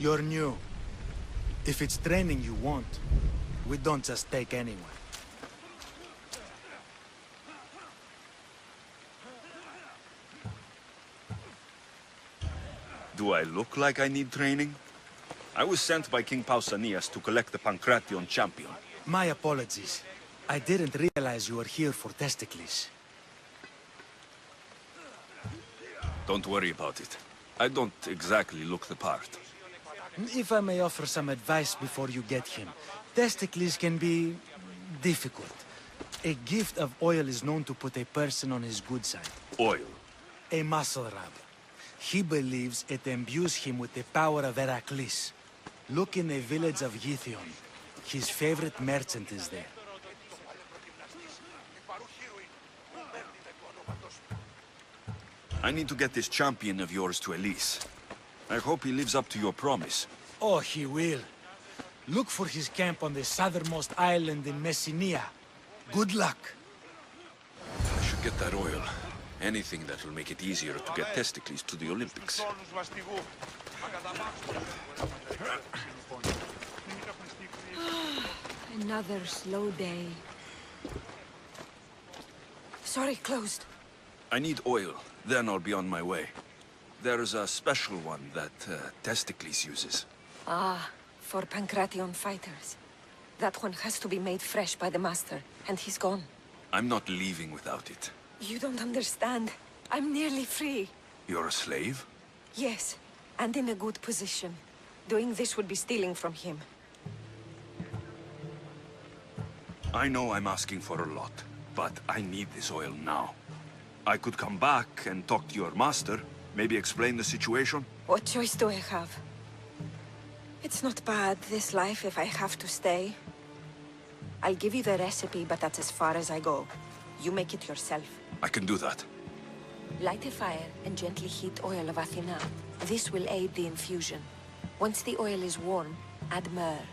You're new. If it's training you want, we don't just take anyone. Do I look like I need training? I was sent by King Pausanias to collect the Pancration champion. My apologies. I didn't realize you were here for Testicles. Don't worry about it. I don't exactly look the part. If I may offer some advice before you get him, Testicles can be difficult. A gift of oil is known to put a person on his good side. Oil. A muscle rub. He believes it imbues him with the power of Heracles. Look in the village of Githyon. His favorite merchant is there. I need to get this champion of yours to Elise. I hope he lives up to your promise. Oh, he will. Look for his camp on the southernmost island in Messenia. Good luck. I should get that oil. Anything that will make it easier to get Testicles to the Olympics. Another slow day. Sorry, closed. I need oil, then I'll be on my way. There's a special one that Testicles uses. Ah, for Pancration fighters. That one has to be made fresh by the master, and he's gone. I'm not leaving without it. You don't understand. I'm nearly free. You're a slave? Yes, and in a good position. Doing this would be stealing from him. I know I'm asking for a lot, but I need this oil now. I could come back and talk to your master, maybe explain the situation. What choice do I have? It's not bad, this life, if I have to stay. I'll give you the recipe, but that's as far as I go. You make it yourself. I can do that. Light a fire and gently heat oil of Athena. This will aid the infusion. Once the oil is warm, add myrrh.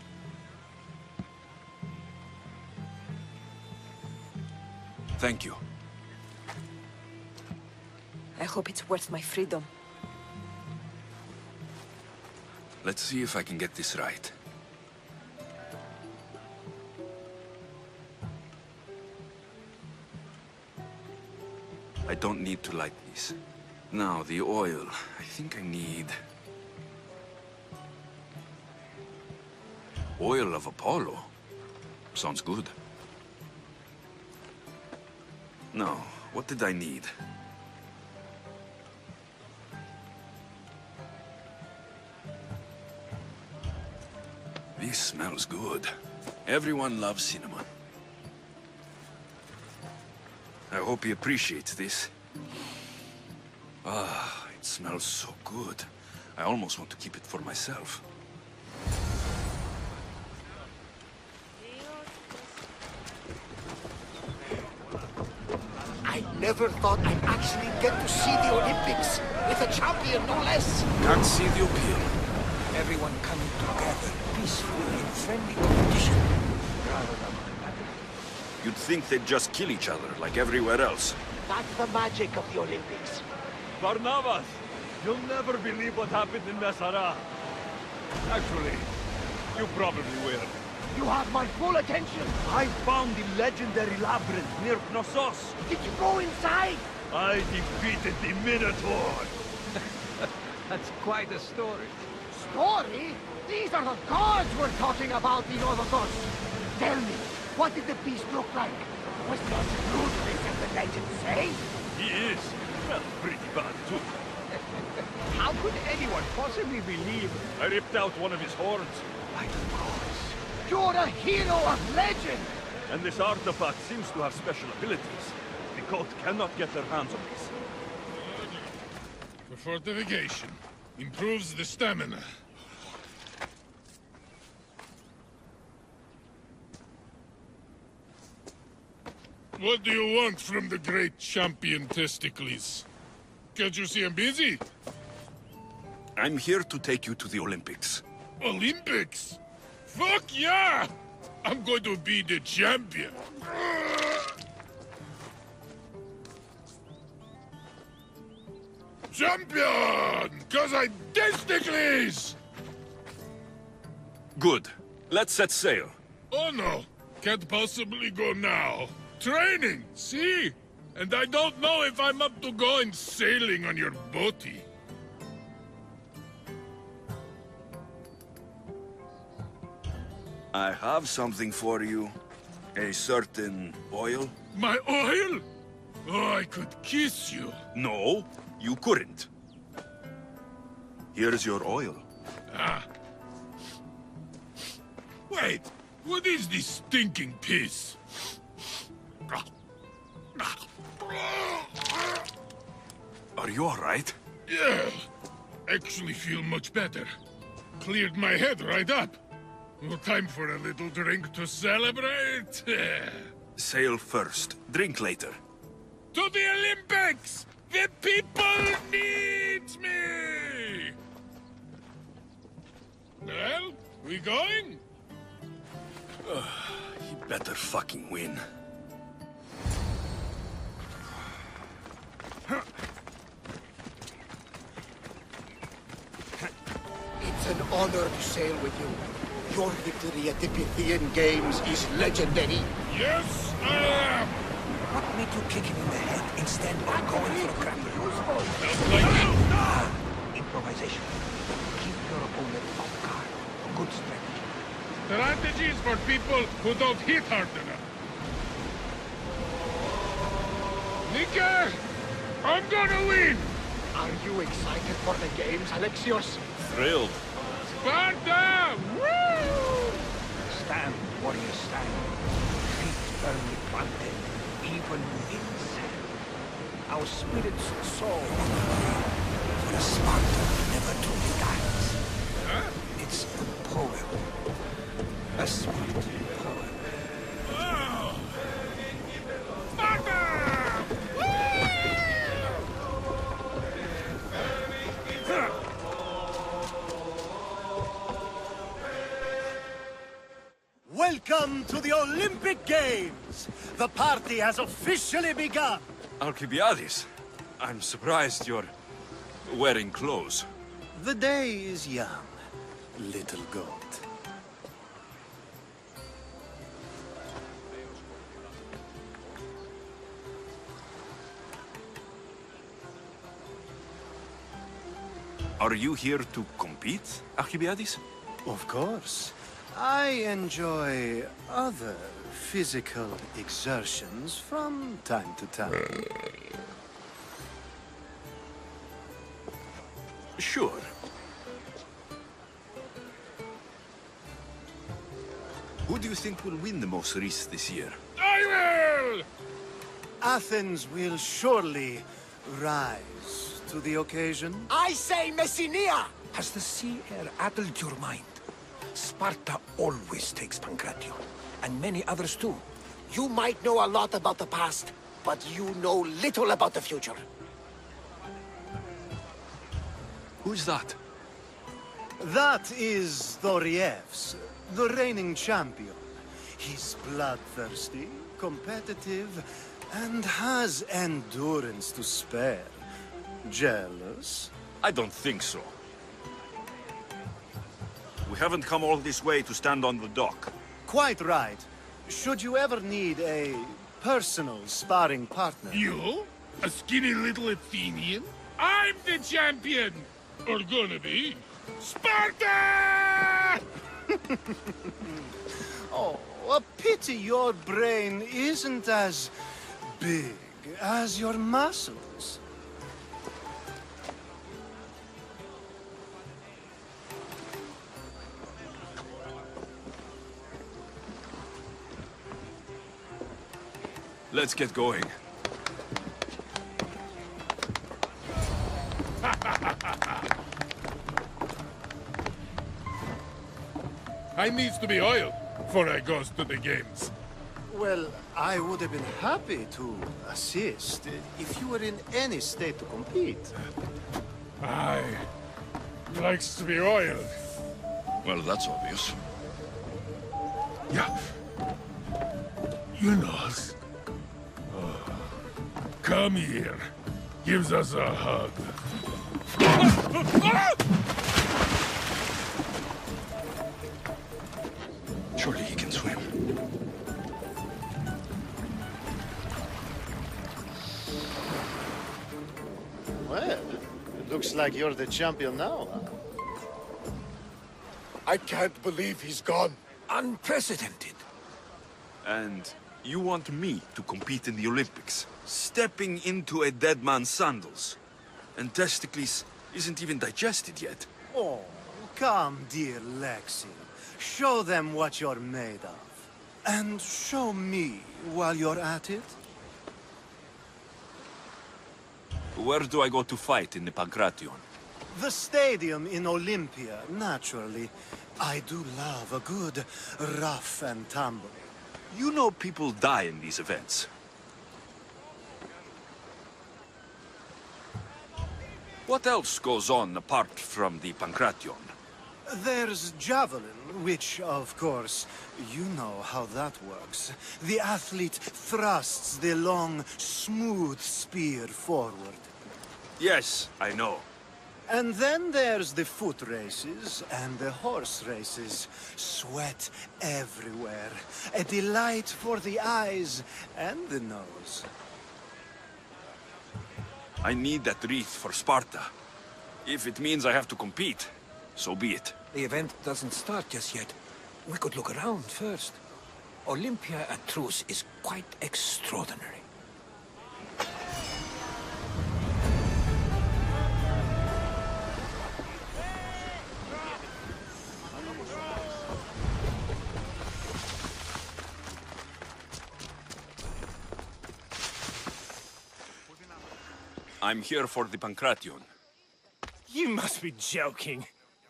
Thank you. I hope it's worth my freedom. Let's see if I can get this right. I don't need to light these. Now, the oil. I think I need... Oil of Apollo. Sounds good. No, what did I need? This smells good. Everyone loves cinnamon. I hope he appreciates this. Ah, it smells so good. I almost want to keep it for myself. I never thought I'd actually get to see the Olympics, with a champion no less. Can't see the appeal. Everyone coming together, peacefully in friendly competition. You'd think they'd just kill each other, like everywhere else. That's the magic of the Olympics. Barnabas, you'll never believe what happened in Messara. Actually, you probably will. You have my full attention. I found the legendary labyrinth near Knossos. Did you go inside? I defeated the Minotaur. That's quite a story. Story? These are the gods we're talking about, the Orthodox. Tell me, what did the beast look like? Was he as ruthless as the legends say? He is. Well, pretty bad, too. How could anyone possibly believe? I ripped out one of his horns. By the gods, you're a hero of legend! And this artifact seems to have special abilities. The cult cannot get their hands on this. For fortification. Improves the stamina. What do you want from the great champion Testicles? Can't you see I'm busy? I'm here to take you to the Olympics. Olympics? Fuck yeah! I'm going to be the champion. Champion! 'Cause I Testicles! Good. Let's set sail. Oh no, can't possibly go now. Training, see? And I don't know if I'm up to going sailing on your boaty. I have something for you. A certain oil. My oil? Oh, I could kiss you. No, you couldn't. Here's your oil. Ah. Wait, what is this stinking piss? Are you all right? Yeah, actually feel much better. Cleared my head right up. Well, time for a little drink to celebrate. Sail first, drink later. To the Olympics! The people need me! Well, we going? He better fucking win. It's an honor to sail with you. Your victory at the Pythian Games is legendary. Yes, I am! What made you kick him in the head instead of going for a grapple? Felt like it. Improvisation. Keep your opponent off guard. Good strategy. Strategies for people who don't hit hard enough. Nika, I'm gonna win! Are you excited for the games, Alexios? Thrilled. Sparta! Woo! Stand, warriors, stand. Feet firmly planted, even in sand. Our spirits soar. For a Sparta never truly dies. Huh? It's a poem. A sweet poem. Oh! Sparta! Welcome to the Olympic Games! The party has officially begun! Alcibiades, I'm surprised you're wearing clothes. The day is young, little goat. Are you here to compete, Alcibiades? Of course. I enjoy other physical exertions from time to time. Sure. Who do you think will win the most race this year? I will! Athens will surely rise to the occasion. I say Messinia! Has the sea air addled your mind? Sparta always takes Pancration, and many others too. You might know a lot about the past, but you know little about the future. Who's that? That is Thorievs, the reigning champion. He's bloodthirsty, competitive, and has endurance to spare. Jealous? I don't think so. We haven't come all this way to stand on the dock. Quite right. Should you ever need a personal sparring partner... You? A skinny little Athenian? I'm the champion! Or gonna be. Sparta! Oh, a pity your brain isn't as big as your muscles. Let's get going. I needs to be oiled before I goes to the games. Well, I would have been happy to assist if you were in any state to compete. I likes to be oiled. Well, that's obvious. Yeah. You know. Come here. Gives us a hug. Surely he can swim. Well, it looks like you're the champion now, huh? I can't believe he's gone. Unprecedented. And you want me to compete in the Olympics? Stepping into a dead man's sandals. And Testicles isn't even digested yet. Oh, come, dear Lexi. Show them what you're made of. And show me while you're at it. Where do I go to fight in the Pancration? The stadium in Olympia, naturally. I do love a good rough and tumble. You know people die in these events. What else goes on apart from the Pancration? There's javelin, which, of course, you know how that works. The athlete thrusts the long, smooth spear forward. Yes, I know. And then there's the foot races and the horse races. Sweat everywhere. A delight for the eyes and the nose. I need that wreath for Sparta. If it means I have to compete, so be it. The event doesn't start just yet. We could look around first. Olympia at truce is quite extraordinary. I'm here for the Pancration. You must be joking.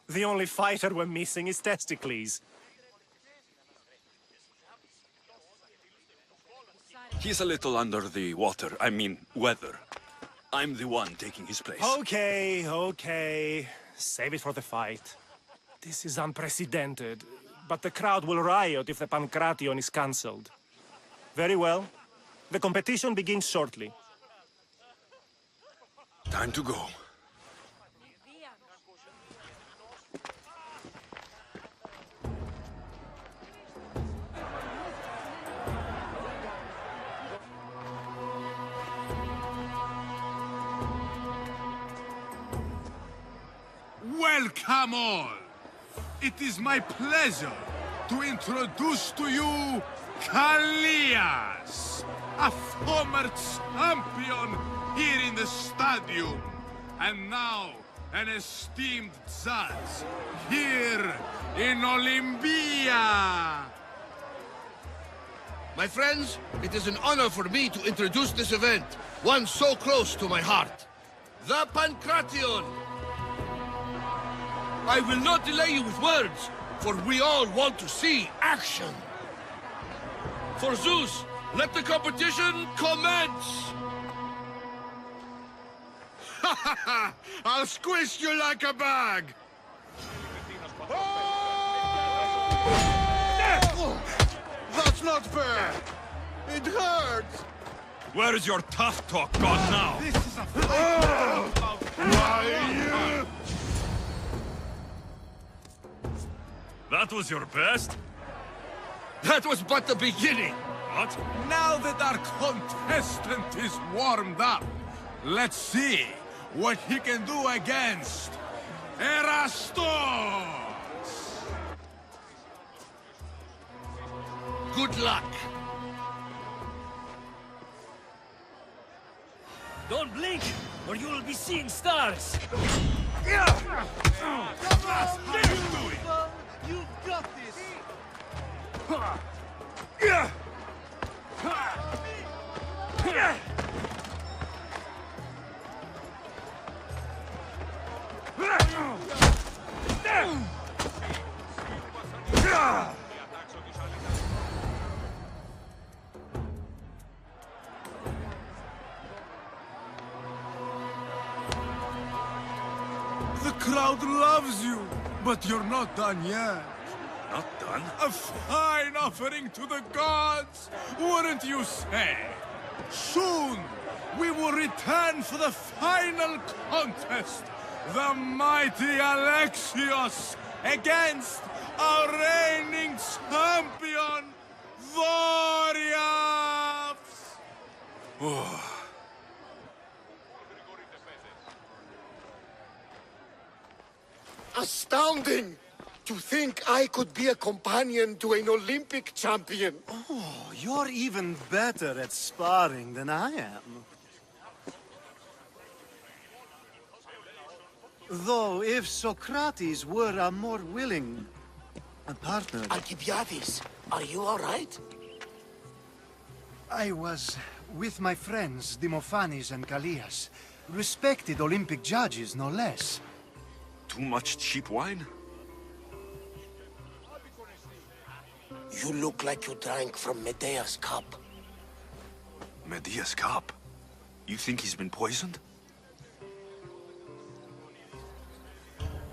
The only fighter we're missing is Testicles. He's a little under the water, I mean, weather. I'm the one taking his place. Okay, okay. Save it for the fight. This is unprecedented, but the crowd will riot if the Pancration is cancelled. Very well. The competition begins shortly. Time to go. Welcome all! It is my pleasure to introduce to you Kallias, a former champion here in the stadium, and now an esteemed judge here in Olympia. My friends, it is an honor for me to introduce this event, one so close to my heart. The Pancration! I will not delay you with words, for we all want to see action. For Zeus, let the competition commence! I'll squish you like a bag! That's not fair! It hurts! Where is your tough talk gone now? This is a fight! That was your best? That was but the beginning! What? Now that our contestant is warmed up, let's see what he can do against Erastos! Good luck! Don't blink, or you will be seeing stars! How you doing? You've got this! The crowd loves you, but you're not done yet. Not done? A fine offering to the gods, wouldn't you say? Soon, we will return for the final contest. The mighty Alexios against our reigning champion! Astounding! To think I could be a companion to an Olympic champion. Oh, you're even better at sparring than I am. Though, if Socrates were a more willing partner... Alcibiades, are you all right? I was with my friends, Demophanes and Callias. Respected Olympic judges, no less. Too much cheap wine? You look like you drank from Medea's cup. Medea's cup? You think he's been poisoned?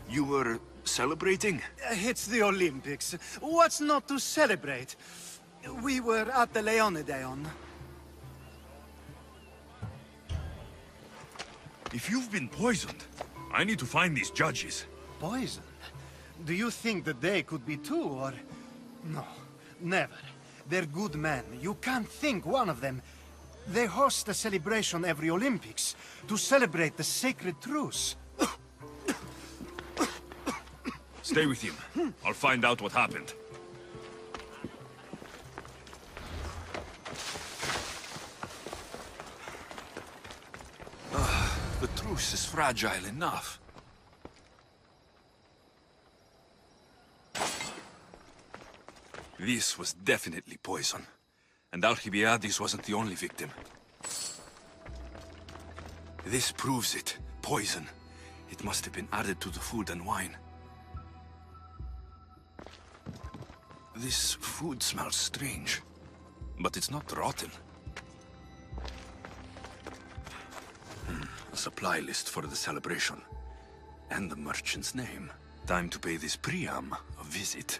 You were celebrating? It's the Olympics. What's not to celebrate? We were at the Leonideon. If you've been poisoned, I need to find these judges. Poisoned? Do you think that they could be too, or... No, never. They're good men. You can't think one of them. They host a celebration every Olympics to celebrate the sacred truce. Stay with him. I'll find out what happened. The truce is fragile enough. This was definitely poison. And Alcibiades wasn't the only victim. This proves it. Poison. It must have been added to the food and wine. This food smells strange, but it's not rotten. A supply list for the celebration. And the merchant's name. Time to pay this Priam a visit.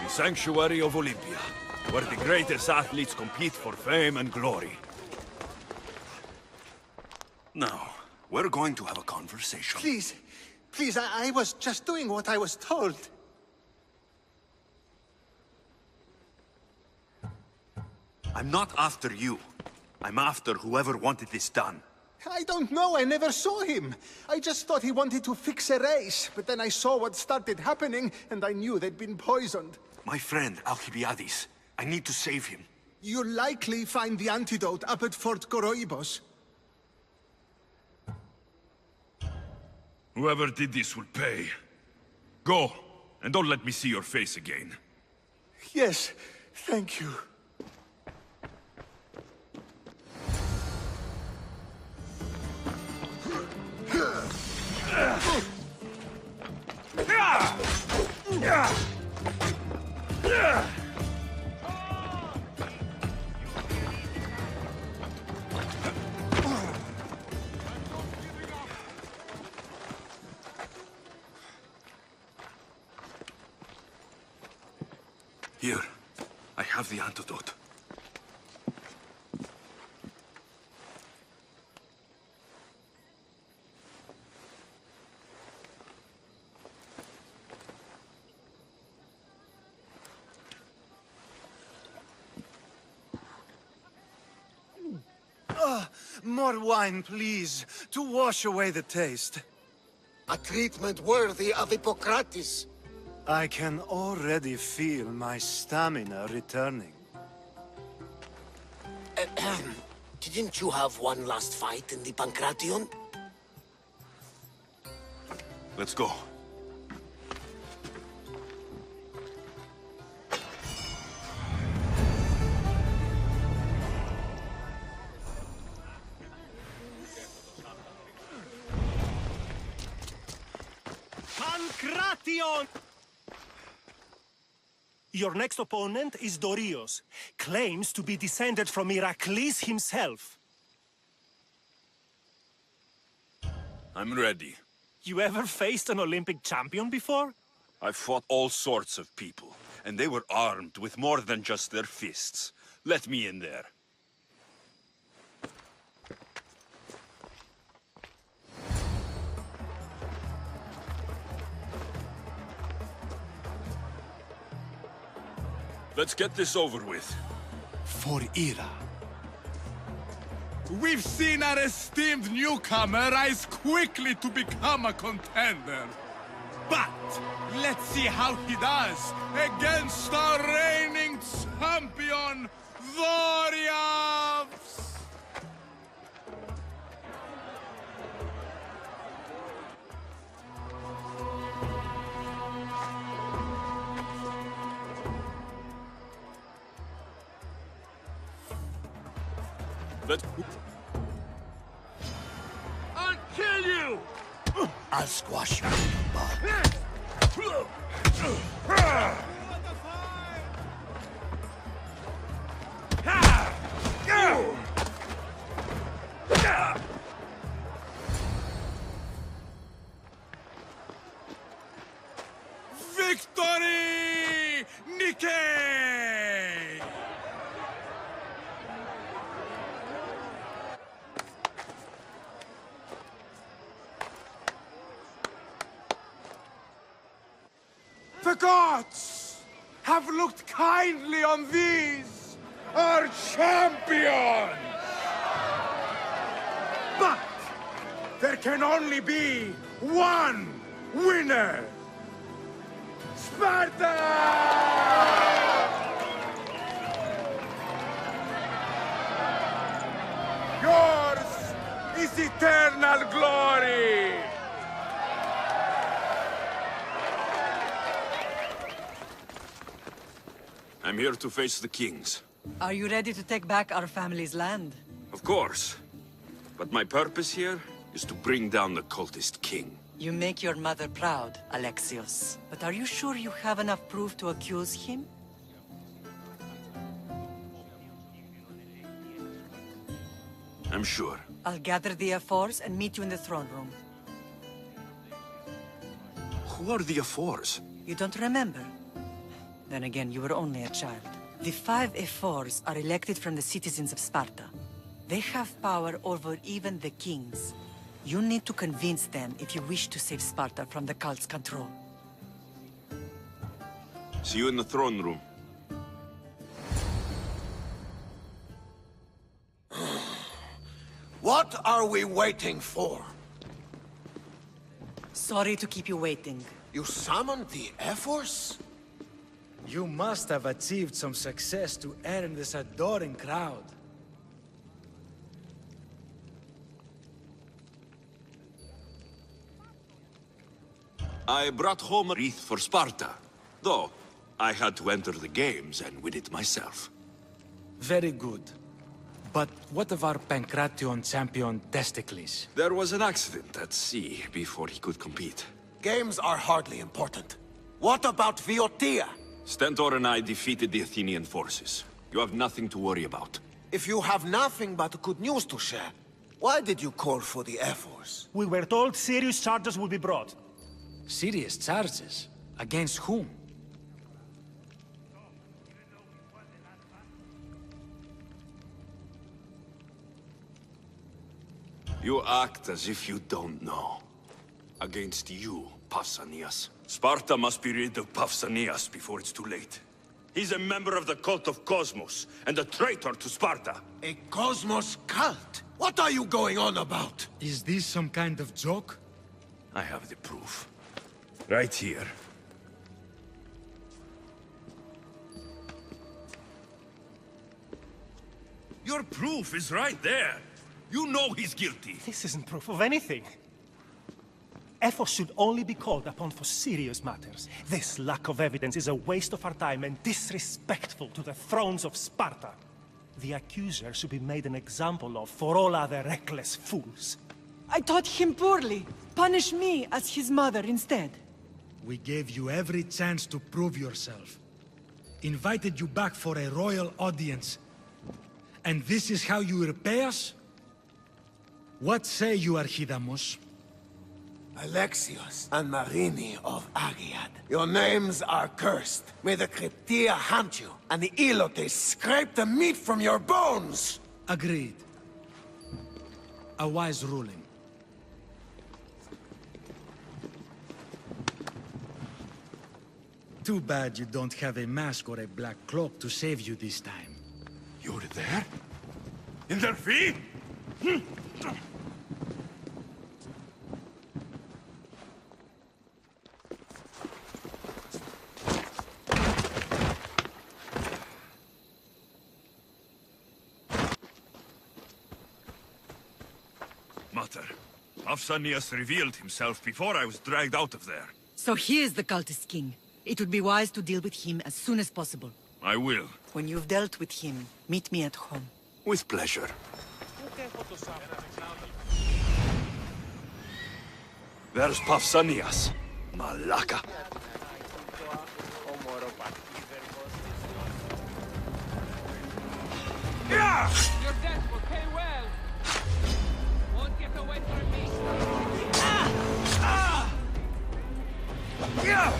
The sanctuary of Olympia, where the greatest athletes compete for fame and glory. Now, we're going to have a conversation. Please, please, I was just doing what I was told. I'm not after you. I'm after whoever wanted this done. I don't know, I never saw him. I just thought he wanted to fix a race, but then I saw what started happening, and I knew they'd been poisoned. My friend, Alcibiades. I need to save him. You'll likely find the antidote up at Fort Coroibos. Whoever did this will pay. Go, and don't let me see your face again. Yes, thank you. Here, I have the antidote. More wine, please, to wash away the taste. A treatment worthy of Hippocrates. I can already feel my stamina returning. Didn't you have one last fight in the Pancration? Let's go. Pancration! Your next opponent is Dorios. Claims to be descended from Heracles himself. I'm ready. You ever faced an Olympic champion before? I've fought all sorts of people, and they were armed with more than just their fists. Let me in there. Let's get this over with. For Ira. We've seen our esteemed newcomer rise quickly to become a contender. But let's see how he does against our reigning champion, Warriors! I'll kill you! I'll squash you, bud. Victory! Nikkei! The gods have looked kindly on these, our champions! But there can only be one winner! Sparta! Yours is eternal glory! I'm here to face the kings. Are you ready to take back our family's land? Of course. But my purpose here is to bring down the cultist king. You make your mother proud, Alexios. But are you sure you have enough proof to accuse him? I'm sure. I'll gather the F4s and meet you in the throne room. Who are the F4s? You don't remember? Then again, you were only a child. The 5 F4s are elected from the citizens of Sparta. They have power over even the kings. You need to convince them if you wish to save Sparta from the cult's control. See you in the throne room. What are we waiting for? Sorry to keep you waiting. You summoned the F-Force? You must have achieved some success to earn this adoring crowd. I brought home a wreath for Sparta. Though, I had to enter the games and win it myself. Very good. But what of our Pancration champion, Testicles? There was an accident at sea before he could compete. Games are hardly important. What about Viotia? Stentor and I defeated the Athenian forces. You have nothing to worry about. If you have nothing but good news to share, why did you call for the F-Force? We were told serious charges will be brought. Serious charges? Against whom? You act as if you don't know. Against you, Pausanias. Sparta must be rid of Pausanias before it's too late. He's a member of the cult of Cosmos, and a traitor to Sparta. A Cosmos cult? What are you going on about? Is this some kind of joke? I have the proof. Right here. Your proof is right there. You know he's guilty. This isn't proof of anything. Efforts should only be called upon for serious matters. This lack of evidence is a waste of our time and disrespectful to the thrones of Sparta. The accuser should be made an example of for all other reckless fools. I taught him poorly. Punish me as his mother instead. We gave you every chance to prove yourself. Invited you back for a royal audience. And this is how you repay us? What say you, Archidamos? Alexios and Marini of Agiad. Your names are cursed. May the Cryptia haunt you, and the Elotes scrape the meat from your bones! Agreed. A wise ruling. too bad you don't have a mask or a black cloak to save you this time. You were there? In their feet? Mater, Pausanias revealed himself before I was dragged out of there. So he is the cultist king. It would be wise to deal with him as soon as possible. I will. When you've dealt with him, meet me at home. With pleasure. There's Pausanias. Malaka. Yeah! Your death will pay well. Won't get away from me. Yeah!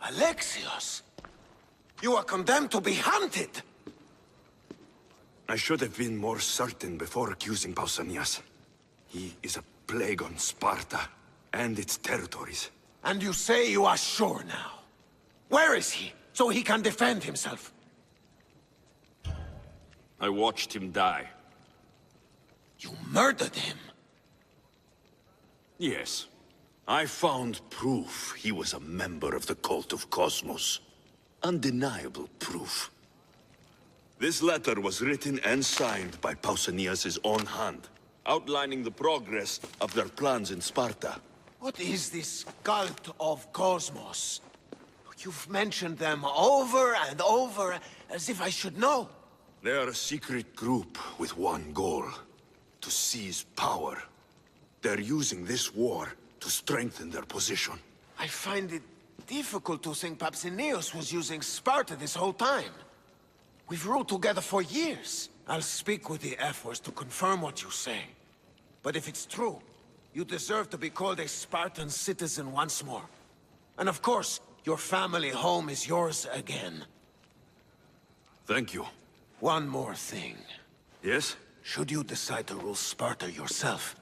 Alexios! You are condemned to be hunted! I should have been more certain before accusing Pausanias. He is a plague on Sparta and its territories. And you say you are sure now? Where is he, so he can defend himself? I watched him die. You murdered him? Yes. I found proof he was a member of the cult of Cosmos. Undeniable proof. This letter was written and signed by Pausanias' own hand, outlining the progress of their plans in Sparta. What is this cult of Cosmos? You've mentioned them over and over, as if I should know. They are a secret group with one goal: to seize power. They're using this war to strengthen their position. I find it difficult to think Pausanias was using Sparta this whole time. We've ruled together for years. I'll speak with the F-Force to confirm what you say. But if it's true, you deserve to be called a Spartan citizen once more. And of course, your family home is yours again. Thank you. One more thing. Yes? Should you decide to rule Sparta yourself,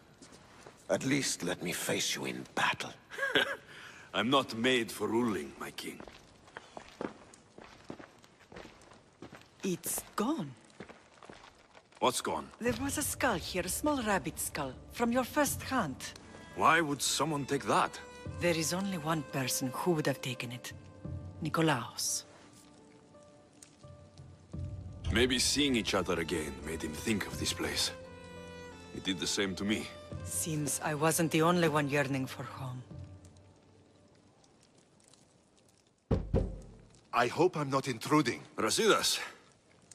at least let me face you in battle. I'm not made for ruling, my king. It's gone. What's gone? There was a skull here, a small rabbit skull, from your first hunt. Why would someone take that? There is only one person who would have taken it. Nikolaos. Maybe seeing each other again made him think of this place. He did the same to me. Seems I wasn't the only one yearning for home. I hope I'm not intruding. Rasidas,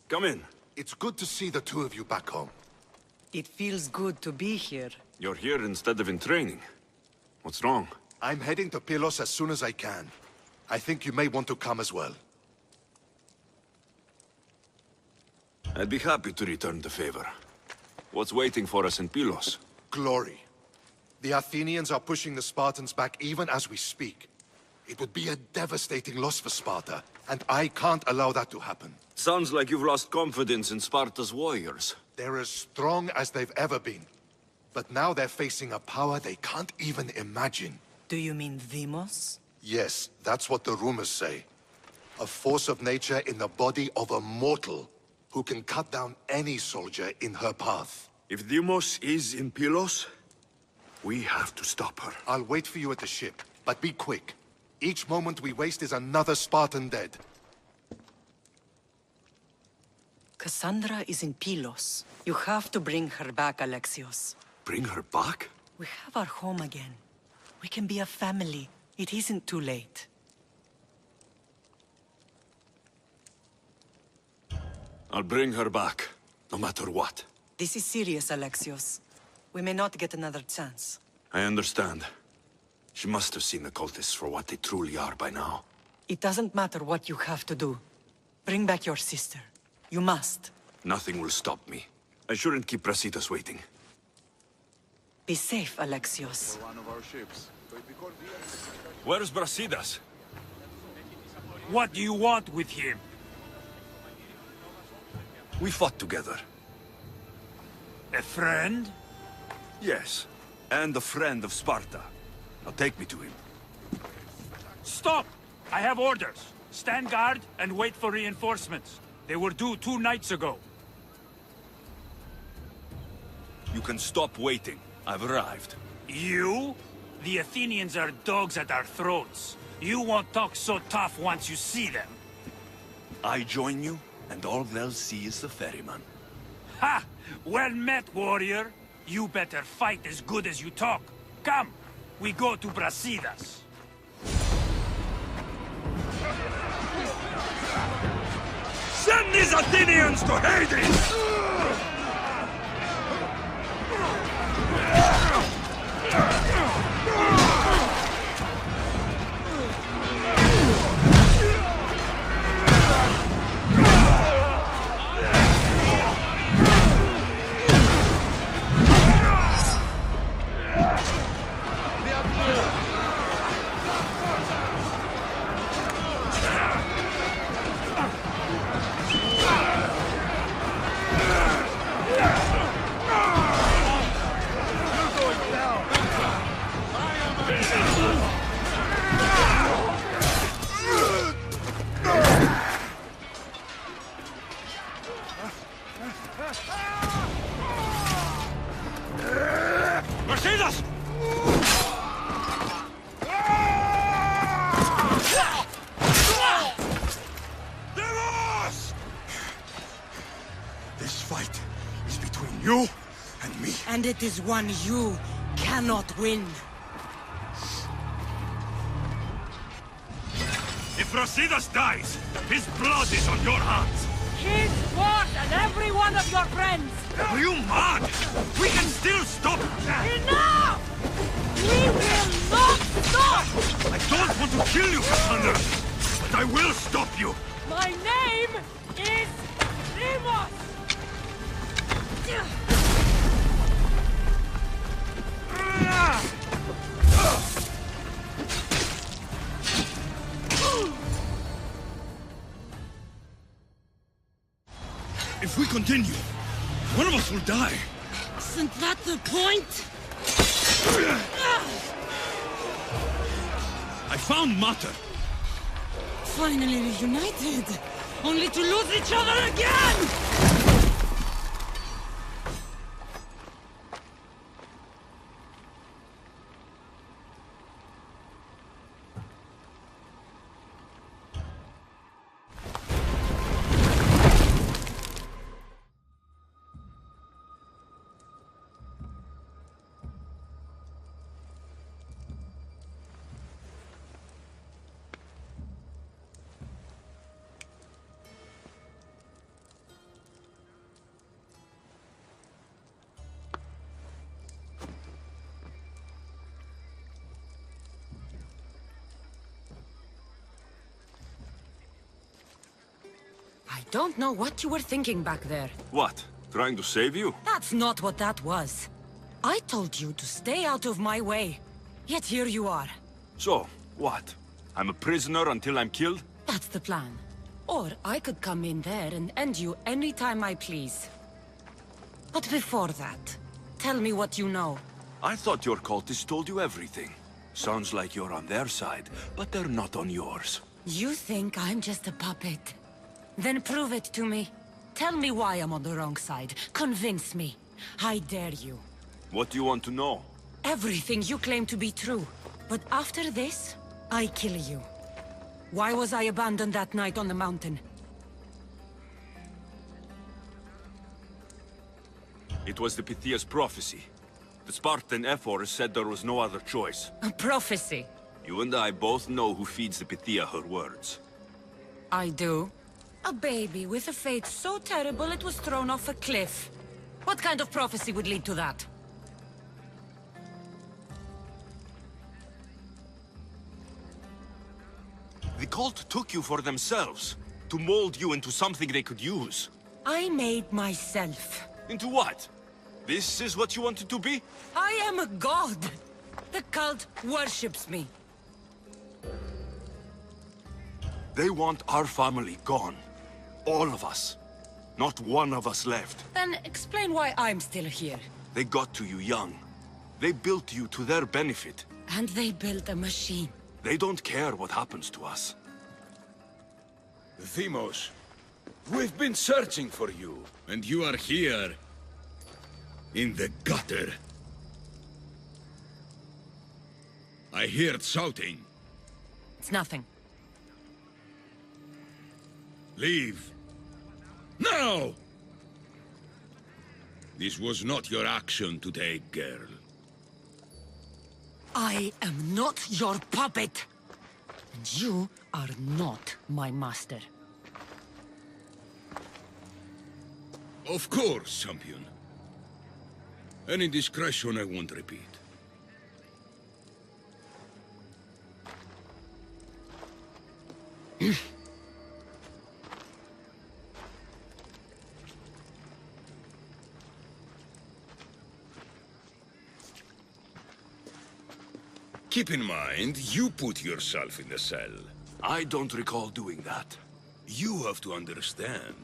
come in. It's good to see the two of you back home. It feels good to be here. You're here instead of in training. What's wrong? I'm heading to Pylos as soon as I can. I think you may want to come as well. I'd be happy to return the favor. What's waiting for us in Pylos? Glory. The Athenians are pushing the Spartans back even as we speak. It would be a devastating loss for Sparta, and I can't allow that to happen. Sounds like you've lost confidence in Sparta's warriors. They're as strong as they've ever been. But now they're facing a power they can't even imagine. Do you mean Deimos? Yes, that's what the rumors say. A force of nature in the body of a mortal who can cut down any soldier in her path. If Deimos is in Pylos, we have to stop her. I'll wait for you at the ship, but be quick. Each moment we waste is another Spartan dead. Cassandra is in Pylos. You have to bring her back, Alexios. Bring her back? We have our home again. We can be a family. It isn't too late. I'll bring her back, no matter what. This is serious, Alexios. We may not get another chance. I understand. She must have seen the cultists for what they truly are by now. It doesn't matter what you have to do. Bring back your sister. You must. Nothing will stop me. I shouldn't keep Brasidas waiting. Be safe, Alexios. Where's Brasidas? What do you want with him? We fought together. A friend? Yes, and a friend of Sparta. Now take me to him. Stop! I have orders. Stand guard and wait for reinforcements. They were due 2 nights ago. You can stop waiting. I've arrived. You? The Athenians are dogs at our throats. You won't talk so tough once you see them. I join you, and all they'll see is the ferryman. Ha! Well met, warrior. You better fight as good as you talk. Come, we go to Brasidas. Send these Athenians to Hades! Brasidas! This fight is between you and me. And it is one you cannot win. If Brasidas dies, his blood is on your hands. His sword and every one of your friends! Are you mad? We can still stop him. Enough! We will not stop! I don't want to kill you, Cassandra, but I will stop you. My name is Remus! If we continue, one of us will die. Isn't that the point? I found Mater. Finally reunited, only to lose each other again! I don't know what you were thinking back there. What? Trying to save you? That's not what that was. I told you to stay out of my way. Yet here you are. So, what? I'm a prisoner until I'm killed? That's the plan. Or I could come in there and end you anytime I please. But before that, tell me what you know. I thought your cultists told you everything. Sounds like you're on their side, but they're not on yours. You think I'm just a puppet? Then prove it to me. Tell me why I'm on the wrong side. Convince me. I dare you. What do you want to know? Everything you claim to be true. But after this, I kill you. Why was I abandoned that night on the mountain? It was the Pythia's prophecy. The Spartan Ephor said there was no other choice. A prophecy? You and I both know who feeds the Pythia her words. I do. A baby with a fate so terrible it was thrown off a cliff. What kind of prophecy would lead to that? The cult took you for themselves, to mold you into something they could use. I made myself. Into what? This is what you wanted to be? I am a god. The cult worships me. They want our family gone. All of us. Not one of us left. Then explain why I'm still here. They got to you young. They built you to their benefit. And they built a machine. They don't care what happens to us. Themos, we've been searching for you, and you are here. In the gutter. I heard shouting. It's nothing. Leave. Now! This was not your action to take, girl. I am not your puppet. And you are not my master. Of course, champion. Any indiscretion I won't repeat. Keep in mind, you put yourself in the cell. I don't recall doing that. You have to understand.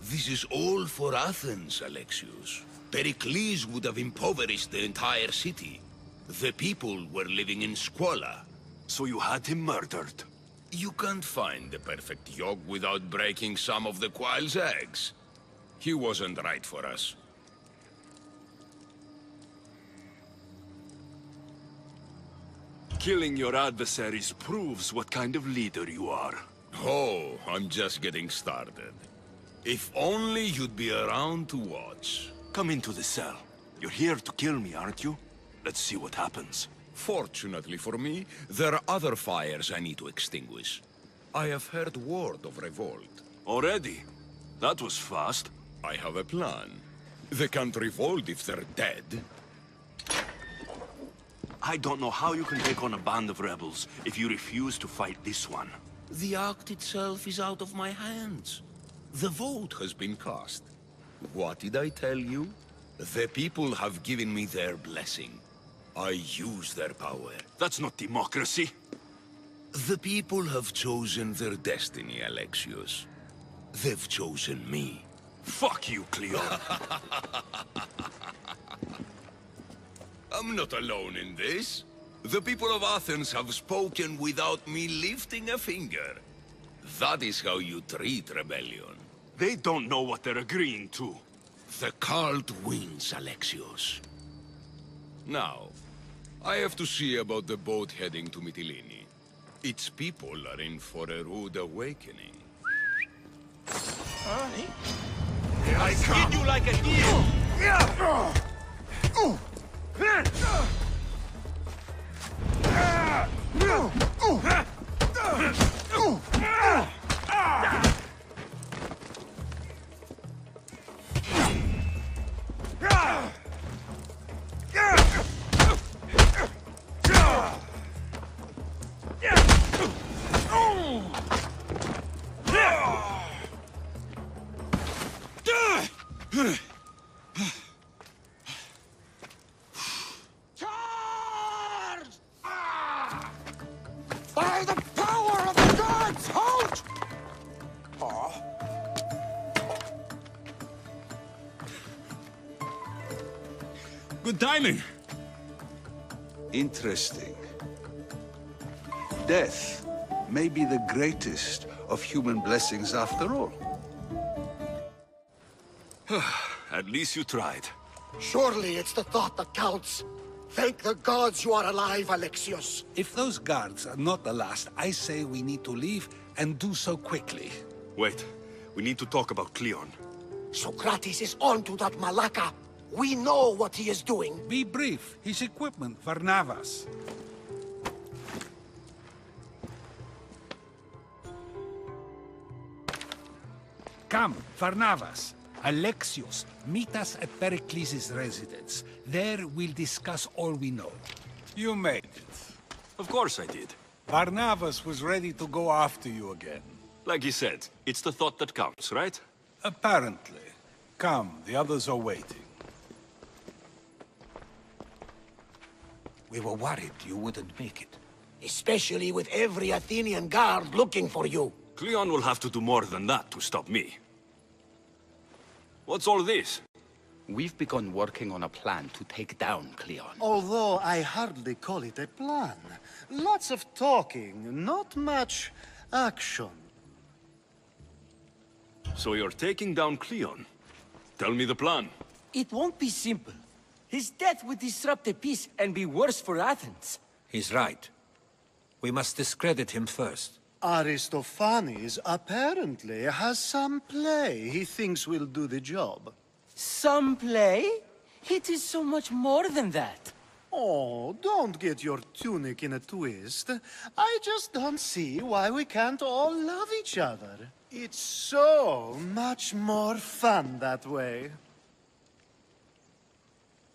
This is all for Athens, Alexios. Pericles would have impoverished the entire city. The people were living in squalor. So you had him murdered? You can't find the perfect yolk without breaking some of the quail's eggs. He wasn't right for us. Killing your adversaries proves what kind of leader you are. Oh, I'm just getting started. If only you'd be around to watch. Come into the cell. You're here to kill me, aren't you? Let's see what happens. Fortunately for me, there are other fires I need to extinguish. I have heard word of revolt. Already? That was fast. I have a plan. They can't revolt if they're dead. I don't know how you can take on a band of rebels if you refuse to fight this one. The act itself is out of my hands. The vote has been cast. What did I tell you? The people have given me their blessing. I use their power. That's not democracy. The people have chosen their destiny, Alexios. They've chosen me. Fuck you, Cleon. I'm not alone in this. The people of Athens have spoken without me lifting a finger. That is how you treat rebellion. They don't know what they're agreeing to. The cult wins, Alexios. Now, I have to see about the boat heading to Mytilene. Its people are in for a rude awakening. Here I come! Skin you like a deer! By the power of the gods, halt! Good timing. Interesting. Death may be the greatest of human blessings after all. At least you tried. Surely it's the thought that counts. Thank the gods you are alive, Alexios. If those guards are not the last, I say we need to leave and do so quickly. Wait, we need to talk about Cleon. Socrates is on to that Malaka. We know what he is doing. Be brief. His equipment, Varnavas. Come, Varnavas. Alexios, meet us at Pericles' residence. There we'll discuss all we know. You made it. Of course I did. Barnabas was ready to go after you again. Like he said, it's the thought that counts, right? Apparently. Come, the others are waiting. We were worried you wouldn't make it. Especially with every Athenian guard looking for you. Cleon will have to do more than that to stop me. What's all this? We've begun working on a plan to take down Cleon. Although I hardly call it a plan. Lots of talking, not much action. So you're taking down Cleon? Tell me the plan. It won't be simple. His death would disrupt the peace and be worse for Athens. He's right. We must discredit him first. Aristophanes apparently has some play he thinks will do the job. Some play? It is so much more than that. Oh, don't get your tunic in a twist. I just don't see why we can't all love each other. It's so much more fun that way.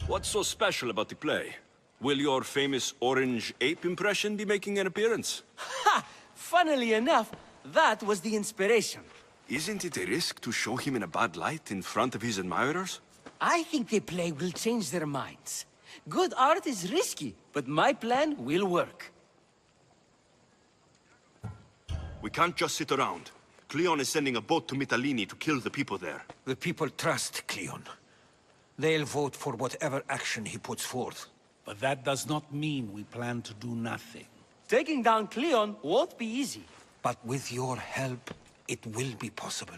What's so special about the play? Will your famous orange ape impression be making an appearance? Ha! Funnily enough, that was the inspiration. Isn't it a risk to show him in a bad light in front of his admirers? I think the play will change their minds. Good art is risky, but my plan will work. We can't just sit around. Cleon is sending a boat to Mytilene to kill the people there. The people trust Cleon. They'll vote for whatever action he puts forth. But that does not mean we plan to do nothing. Taking down Cleon won't be easy. But with your help, it will be possible.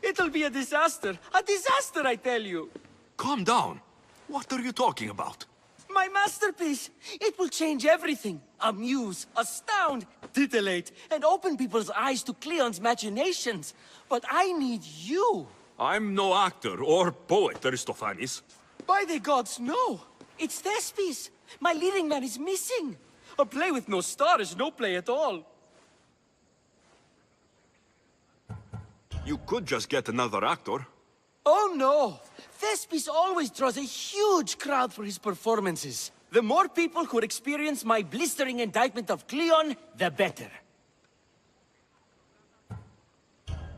It'll be a disaster! A disaster, I tell you! Calm down. What are you talking about? My masterpiece! It will change everything. Amuse, astound, titillate, and open people's eyes to Cleon's machinations. But I need you! I'm no actor or poet, Aristophanes. By the gods, no! It's Thespis! My leading man is missing! A play with no star is no play at all. You could just get another actor. Oh no! Thespis always draws a huge crowd for his performances. The more people who experience my blistering indictment of Cleon, the better.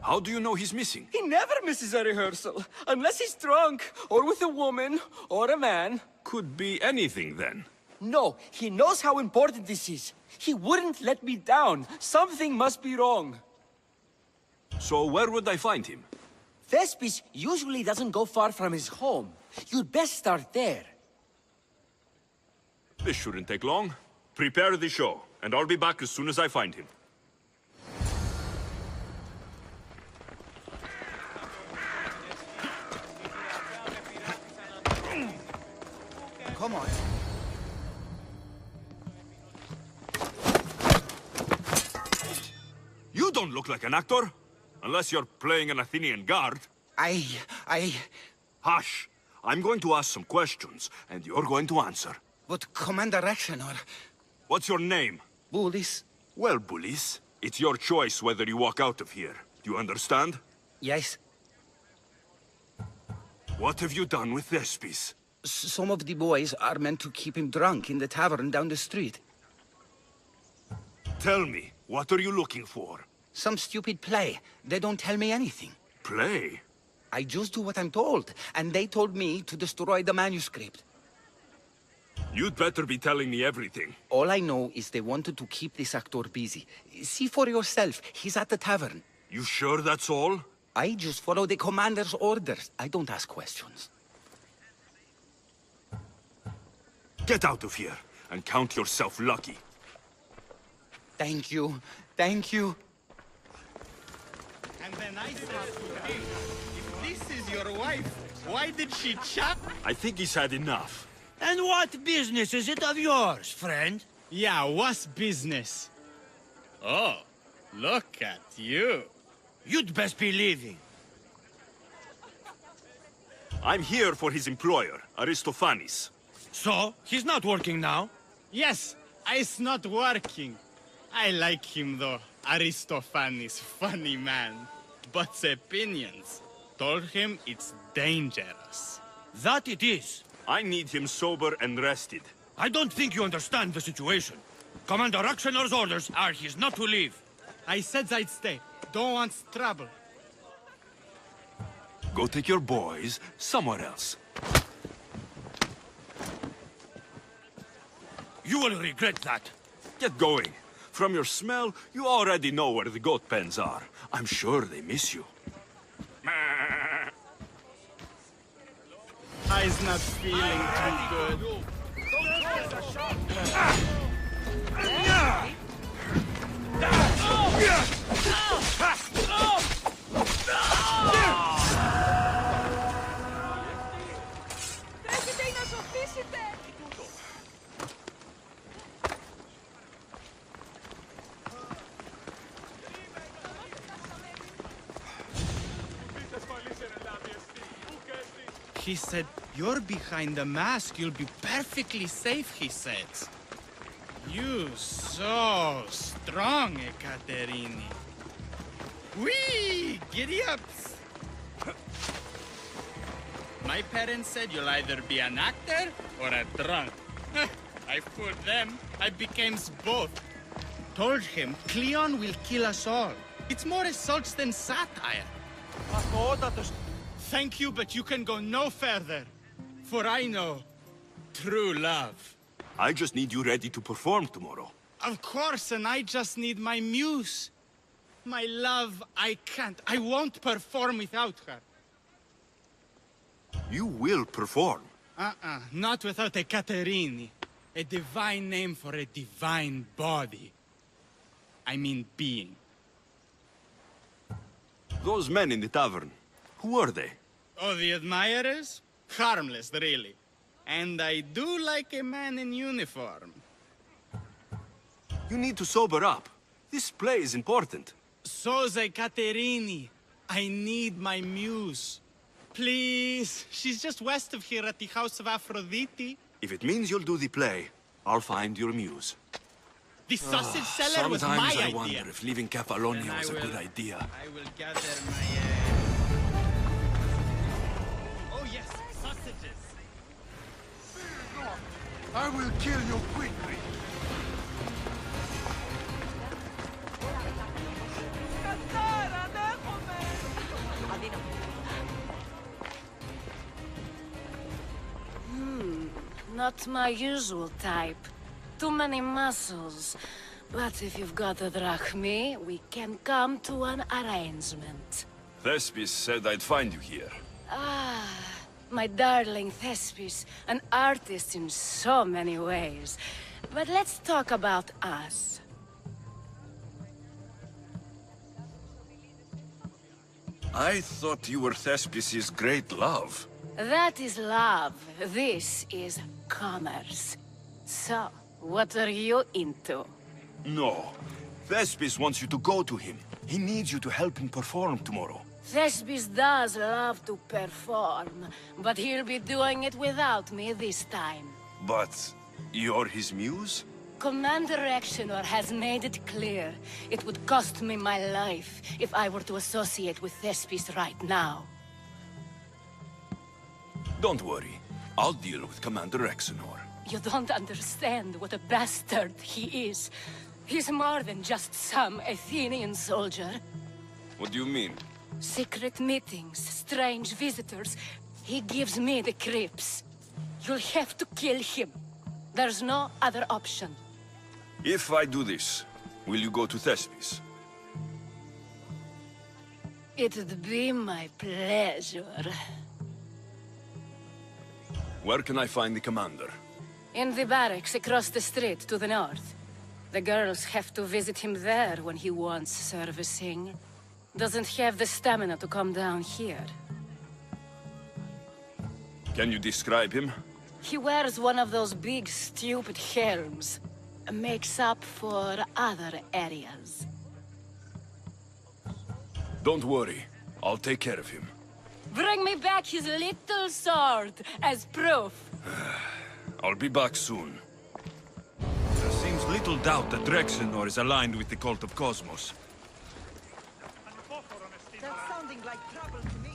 How do you know he's missing? He never misses a rehearsal, unless he's drunk, or with a woman, or a man. Could be anything, then. No, he knows how important this is. He wouldn't let me down. Something must be wrong. So where would I find him? Thespis usually doesn't go far from his home. You'd best start there. This shouldn't take long. Prepare the show, and I'll be back as soon as I find him. Come on. You don't look like an actor. Unless you're playing an Athenian guard. Hush! I'm going to ask some questions, and you're going to answer. But Commander Rexenor... What's your name? Bullis. Well, Bullis, it's your choice whether you walk out of here. Do you understand? Yes. What have you done with Thespis? Some of the boys are meant to keep him drunk in the tavern down the street. Tell me, what are you looking for? Some stupid play. They don't tell me anything. Play? I just do what I'm told, and they told me to destroy the manuscript. You'd better be telling me everything. All I know is they wanted to keep this actor busy. See for yourself, he's at the tavern. You sure that's all? I just follow the commander's orders. I don't ask questions. Get out of here, and count yourself lucky. Thank you. Thank you. And then I said to him, if this is your wife, why did she chat? I think he's had enough. And what business is it of yours, friend? Yeah, what's business? Oh, look at you. You'd best be leaving. I'm here for his employer, Aristophanes. So, he's not working now? Yes, it's not working. I like him though. Aristophanes, funny man. But the opinions told him it's dangerous. That it is. I need him sober and rested. I don't think you understand the situation. Commander Axenor's orders are he's not to leave. I said I'd stay. Don't want trouble. Go take your boys somewhere else. You will regret that. Get going. From your smell, you already know where the goat pens are. I'm sure they miss you. I's not feeling too good. He said, you're behind the mask, you'll be perfectly safe, he said. You so strong, Ekaterini. Whee! Giddy ups! My parents said you'll either be an actor or a drunk. I fooled them. I became both. Told him Cleon will kill us all. It's more assaults than satire. Thank you, but you can go no further. For I know true love. I just need you ready to perform tomorrow. Of course, and I just need my muse. My love, I can't. I won't perform without her. You will perform. Not without a Caterini. A divine name for a divine body. I mean being. Those men in the tavern, who are they? Oh, the admirers? Harmless, really. And I do like a man in uniform. You need to sober up. This play is important. Soze Caterini. I need my muse. Please. She's just west of here at the House of Aphrodite. If it means you'll do the play, I'll find your muse. The sausage seller was my idea. Sometimes I wonder if leaving Kefalonia was a good idea. I will gather my... Oh yes, sausages. I will kill you quickly. Not my usual type. Too many muscles. But if you've got a drachmi, we can come to an arrangement. Thespis said I'd find you here. Ah, my darling Thespis, an artist in so many ways. But let's talk about us. I thought you were Thespis' great love. That is love. This is commerce. So, what are you into? No. Thespis wants you to go to him. He needs you to help him perform tomorrow. Thespis does love to perform, but he'll be doing it without me this time. But you're his muse? Commander Exenor has made it clear it would cost me my life if I were to associate with Thespis right now. Don't worry. I'll deal with Commander Exenor. You don't understand what a bastard he is. He's more than just some Athenian soldier. What do you mean? Secret meetings, strange visitors. He gives me the creeps. You'll have to kill him. There's no other option. If I do this, will you go to Thespis? It'd be my pleasure. Where can I find the commander? In the barracks across the street to the north. The girls have to visit him there when he wants servicing. Doesn't have the stamina to come down here. Can you describe him? He wears one of those big, stupid helms. Makes up for other areas. Don't worry. I'll take care of him. Bring me back his little sword as proof. I'll be back soon. There seems little doubt that Rexenor is aligned with the cult of Cosmos. That's sounding like trouble to me.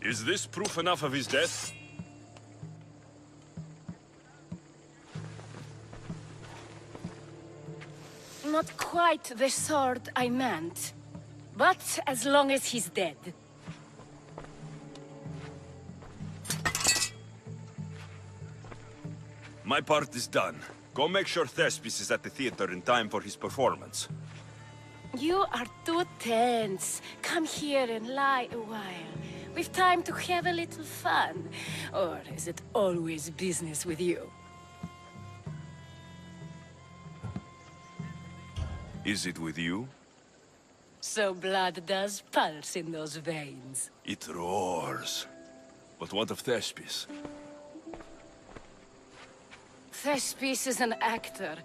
Is this proof enough of his death? Not quite the sword I meant. But as long as he's dead. My part is done. Go make sure Thespis is at the theater in time for his performance. You are too tense. Come here and lie a while. We've time to have a little fun. Or is it always business with you? Is it with you? So blood does pulse in those veins. It roars. But what of Thespis? Thespis is an actor.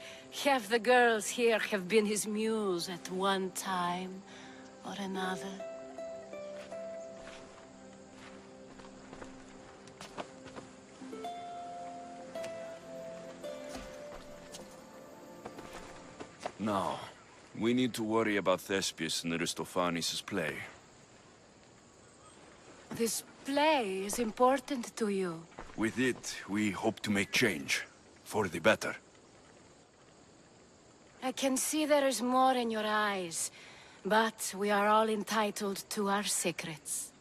Half the girls here have been his muse at one time or another. Now, we need to worry about Thespis and Aristophanes' play. This play is important to you. With it, we hope to make change. For the better. I can see there is more in your eyes, but we are all entitled to our secrets.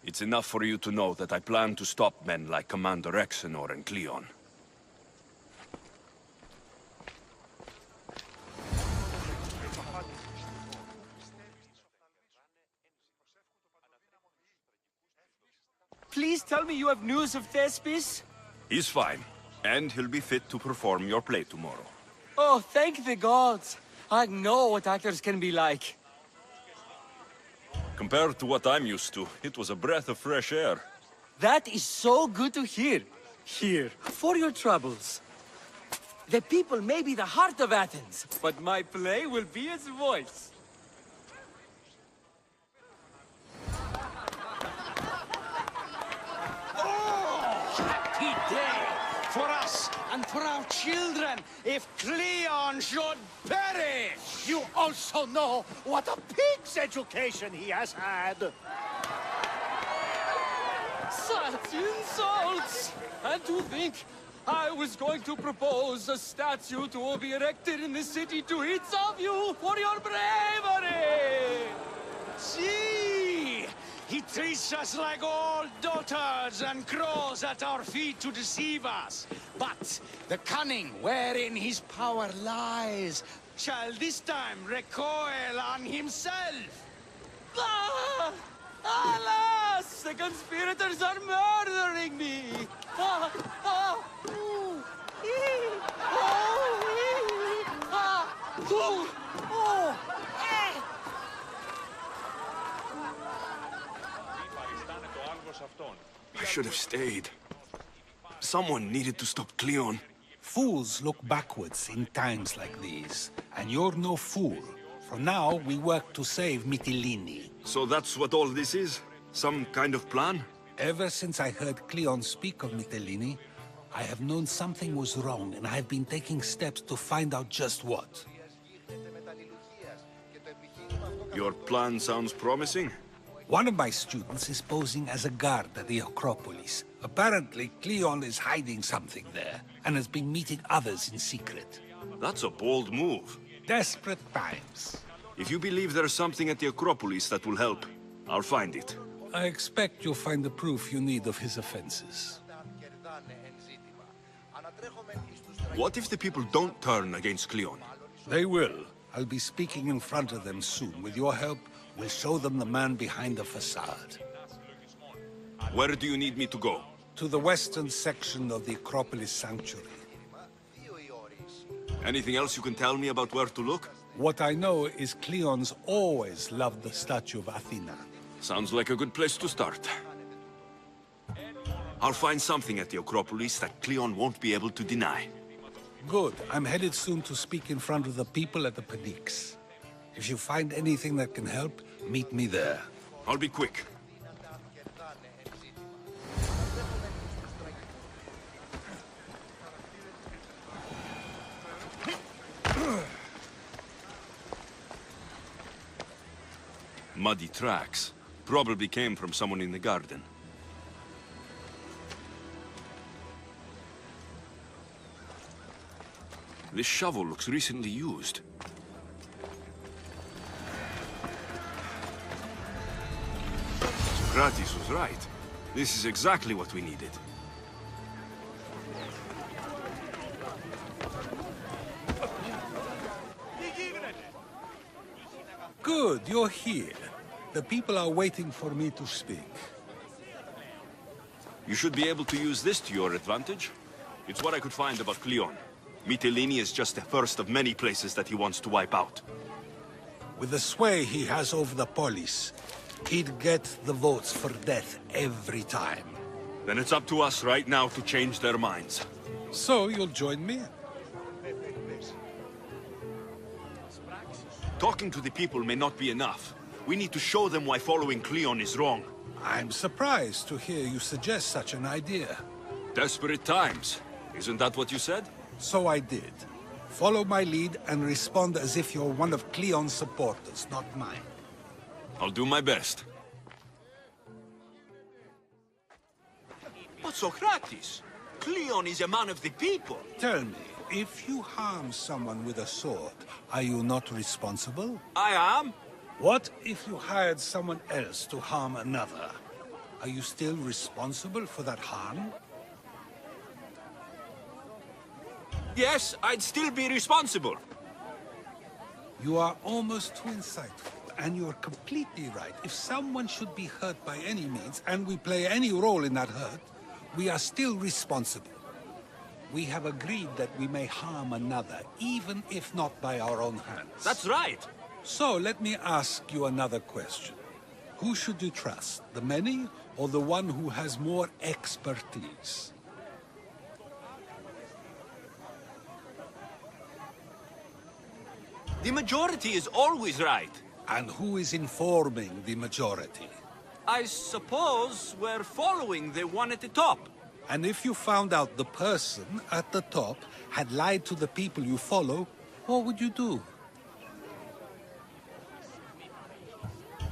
It's enough for you to know that I plan to stop men like Commander Rexenor and Cleon. Please tell me you have news of Thespis? He's fine, and he'll be fit to perform your play tomorrow. Oh, thank the gods. I know what actors can be like. Compared to what I'm used to, it was a breath of fresh air. That is so good to hear. Here, for your troubles. The people may be the heart of Athens, but my play will be its voice. Happy day for us and for our children if Cleon should perish! You also know what a pig's education he has had. Such insults! And to think I was going to propose a statue to be erected in the city to each of you for your bravery! See! He treats us like old dotards and crawls at our feet to deceive us. But the cunning wherein his power lies shall this time recoil on himself. Ah! Alas! The conspirators are murdering me! Ah! Ah! Ooh! Ee! Oh! Ee! Ah! Ooh! Oh! Eh! I should have stayed. Someone needed to stop Cleon. Fools look backwards in times like these, and you're no fool. For now, we work to save Mytilene. So that's what all this is? Some kind of plan? Ever since I heard Cleon speak of Mytilene, I have known something was wrong, and I have been taking steps to find out just what. Your plan sounds promising. One of my students is posing as a guard at the Acropolis. Apparently, Cleon is hiding something there, and has been meeting others in secret. That's a bold move. Desperate times. If you believe there's something at the Acropolis that will help, I'll find it. I expect you'll find the proof you need of his offenses. What if the people don't turn against Cleon? They will. I'll be speaking in front of them soon. With your help, we'll show them the man behind the facade. Where do you need me to go? To the western section of the Acropolis Sanctuary. Anything else you can tell me about where to look? What I know is Cleon's always loved the statue of Athena. Sounds like a good place to start. I'll find something at the Acropolis that Cleon won't be able to deny. Good. I'm headed soon to speak in front of the people at the Pnyx. If you find anything that can help, meet me there. I'll be quick. Muddy tracks. Probably came from someone in the garden. This shovel looks recently used. Socrates was right. This is exactly what we needed. Good, you're here. The people are waiting for me to speak. You should be able to use this to your advantage. It's what I could find about Cleon. Mytilene is just the first of many places that he wants to wipe out. With the sway he has over the polis, he'd get the votes for death every time. Then it's up to us right now to change their minds. So you'll join me? Talking to the people may not be enough. We need to show them why following Cleon is wrong. I'm surprised to hear you suggest such an idea. Desperate times. Isn't that what you said? So I did. Follow my lead and respond as if you're one of Cleon's supporters, not mine. I'll do my best. But Socrates, Cleon is a man of the people. Tell me, if you harm someone with a sword, are you not responsible? I am. What if you hired someone else to harm another? Are you still responsible for that harm? Yes, I'd still be responsible. You are almost too insightful, and you're completely right. If someone should be hurt by any means, and we play any role in that hurt, we are still responsible. We have agreed that we may harm another, even if not by our own hands. That's right. So let me ask you another question. Who should you trust, the many or the one who has more expertise? The majority is always right. And who is informing the majority? I suppose we're following the one at the top. And if you found out the person at the top had lied to the people you follow, what would you do?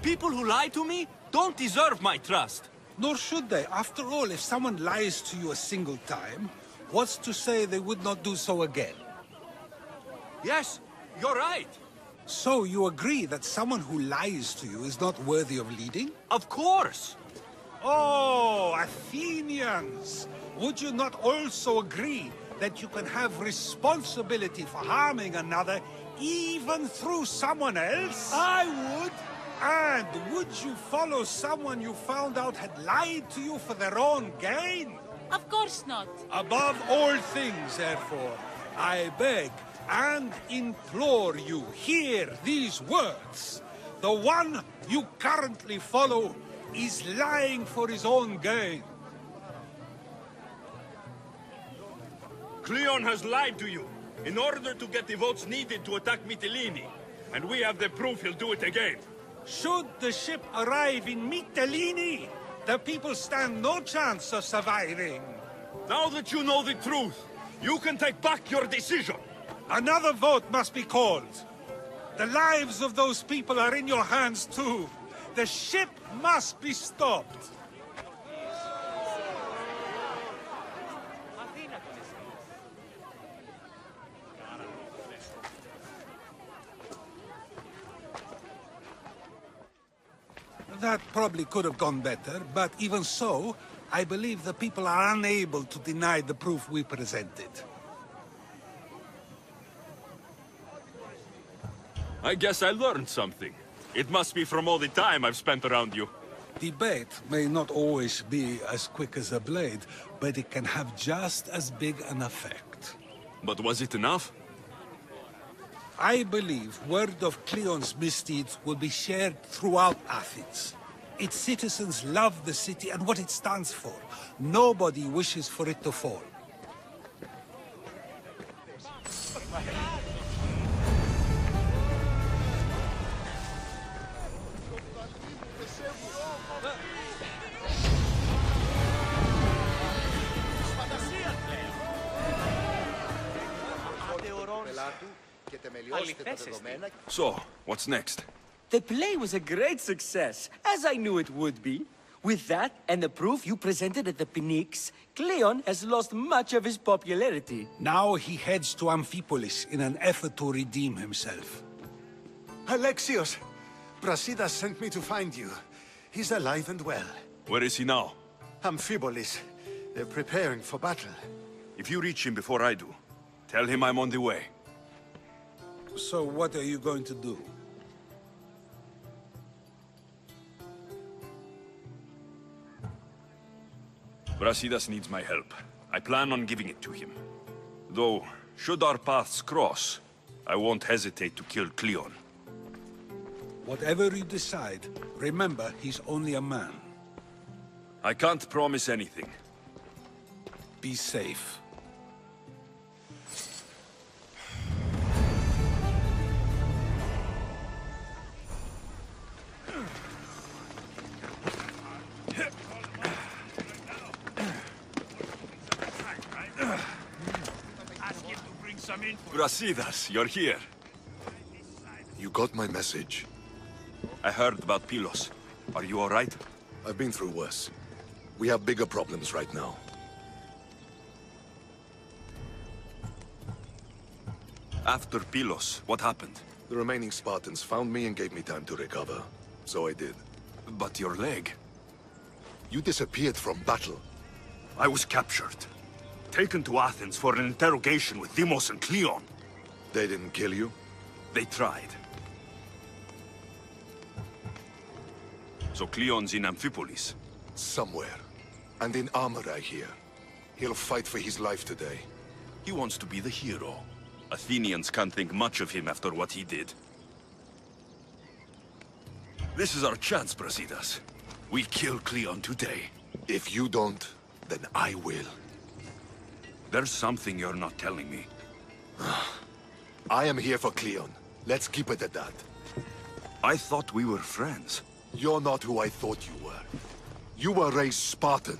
People who lie to me don't deserve my trust. Nor should they. After all, if someone lies to you a single time, what's to say they would not do so again? Yes, you're right. So you agree that someone who lies to you is not worthy of leading? Of course. Oh, Athenians! Would you not also agree that you can have responsibility for harming another even through someone else? I would. And would you follow someone you found out had lied to you for their own gain? Of course not. Above all things, therefore, I beg and implore you, hear these words. The one you currently follow is lying for his own gain. Cleon has lied to you in order to get the votes needed to attack Mytilene. And we have the proof he'll do it again. Should the ship arrive in Mytilene, the people stand no chance of surviving. Now that you know the truth, you can take back your decision. Another vote must be called. The lives of those people are in your hands too. The ship must be stopped. That probably could have gone better, but even so, I believe the people are unable to deny the proof we presented. I guess I learned something. It must be from all the time I've spent around you. Debate may not always be as quick as a blade, but it can have just as big an effect. But was it enough? I believe word of Cleon's misdeeds will be shared throughout Athens. Its citizens love the city and what it stands for. Nobody wishes for it to fall. So, what's next? The play was a great success, as I knew it would be. With that, and the proof you presented at the Pnyx, Cleon has lost much of his popularity. Now he heads to Amphipolis in an effort to redeem himself. Alexios! Brasidas sent me to find you. He's alive and well. Where is he now? Amphipolis. They're preparing for battle. If you reach him before I do, tell him I'm on the way. So what are you going to do? Brasidas needs my help. I plan on giving it to him. Though, should our paths cross, I won't hesitate to kill Cleon. Whatever you decide, remember he's only a man. I can't promise anything. Be safe. Brasidas, you're here. You got my message. I heard about Pylos. Are you all right? I've been through worse. We have bigger problems right now. After Pylos, what happened? The remaining Spartans found me and gave me time to recover. So I did. But your leg? You disappeared from battle. I was captured. Taken to Athens for an interrogation with Deimos and Cleon. They didn't kill you? They tried. So Cleon's in Amphipolis? Somewhere. And in armor, I hear. He'll fight for his life today. He wants to be the hero. Athenians can't think much of him after what he did. This is our chance, Brasidas. We kill Cleon today. If you don't, then I will. There's something you're not telling me. I am here for Cleon. Let's keep it at that. I thought we were friends. You're not who I thought you were. You were raised Spartan.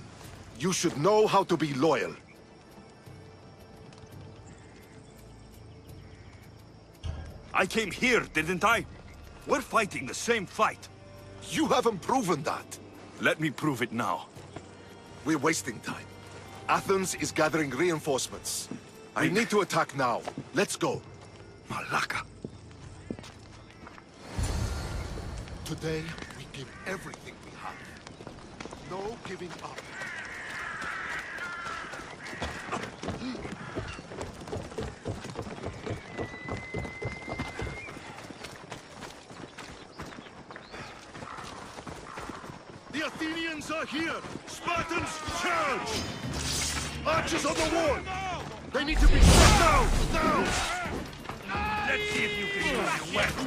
You should know how to be loyal. I came here, didn't I? We're fighting the same fight. You haven't proven that. Let me prove it now. We're wasting time. Athens is gathering reinforcements. We need to attack now. Let's go. Malaka. Today, we give everything we have. No giving up. The Athenians are here! Spartans, charge! Archers on the wall! They need to be shot now! Now! Let's see if you can use your weapon.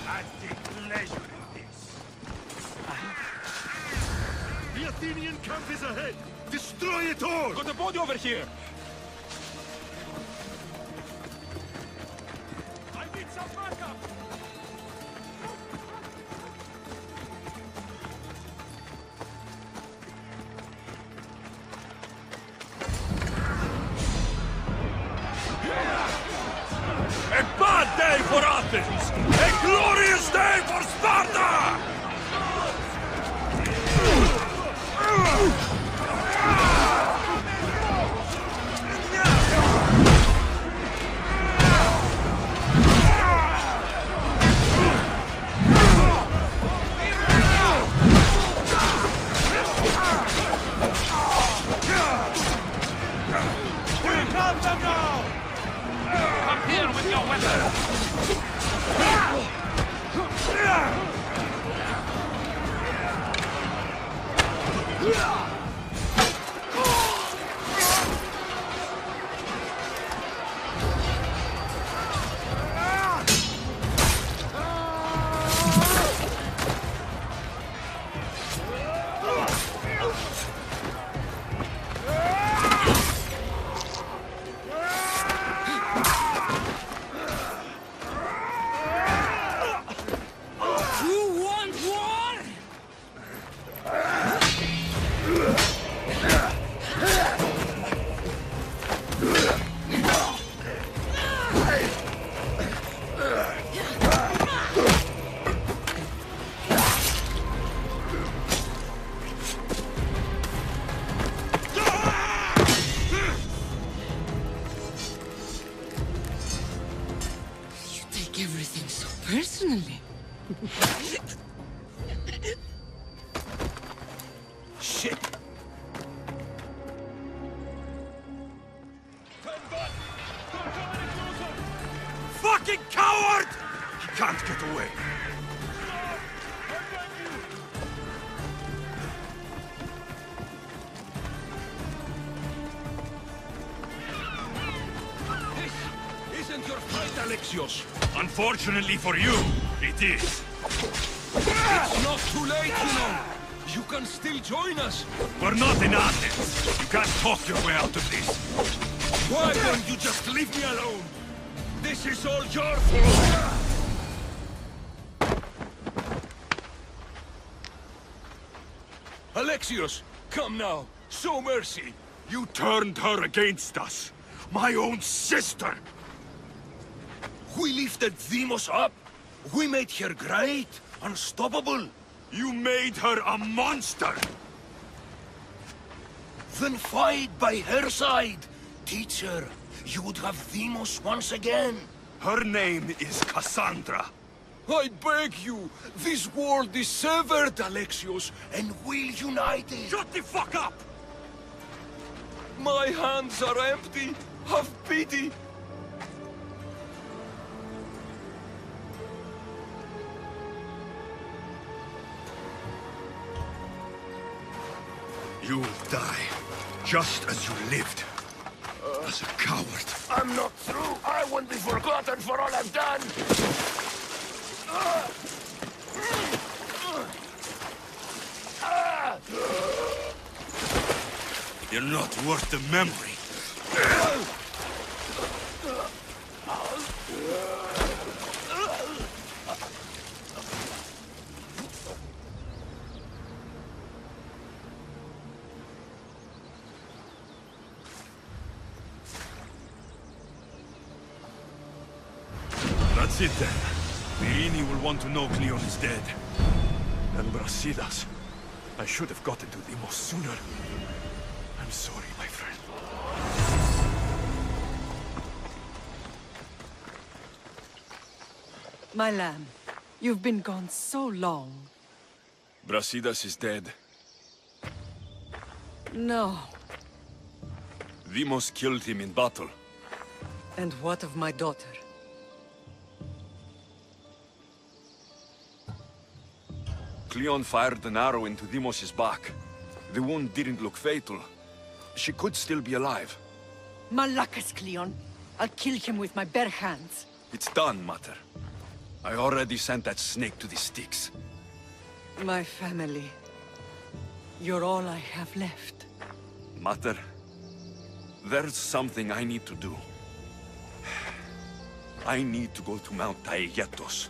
I take pleasure in this. The Athenian camp is ahead! Destroy it all! Got a body over here! I need some backup! A bad day for Athens! A glorious day for Sparta! Shit! Fucking coward! He can't get away. This isn't your fight, Alexios. Unfortunately for you, it is. It's not too late, you know. You can still join us. We're not in Athens. You can't talk your way out of this. Why don't you just leave me alone? This is all your fault. Alexios, come now. Show mercy. You turned her against us. My own sister. We lifted Demos up. We made her great, unstoppable. You made her a monster. Then fight by her side. Teach her. You would have Demos once again. Her name is Cassandra. I beg you. This world is severed, Alexios, and we'll unite it. Shut the fuck up! My hands are empty. Have pity. You'll die, just as you lived. As a coward. I'm not through. I won't be forgotten for all I've done. You're not worth the memory. That's it then. Virini will want to know Cleon is dead. And Brasidas. I should have gotten to Demos sooner. I'm sorry, my friend. My lamb, you've been gone so long. Brasidas is dead. No. Demos killed him in battle. And what of my daughter? Cleon fired an arrow into Demos' back. The wound didn't look fatal. She could still be alive. Malakas, Cleon. I'll kill him with my bare hands. It's done, Mater. I already sent that snake to the sticks. My family. You're all I have left. Mater, there's something I need to do. I need to go to Mount Taygetos,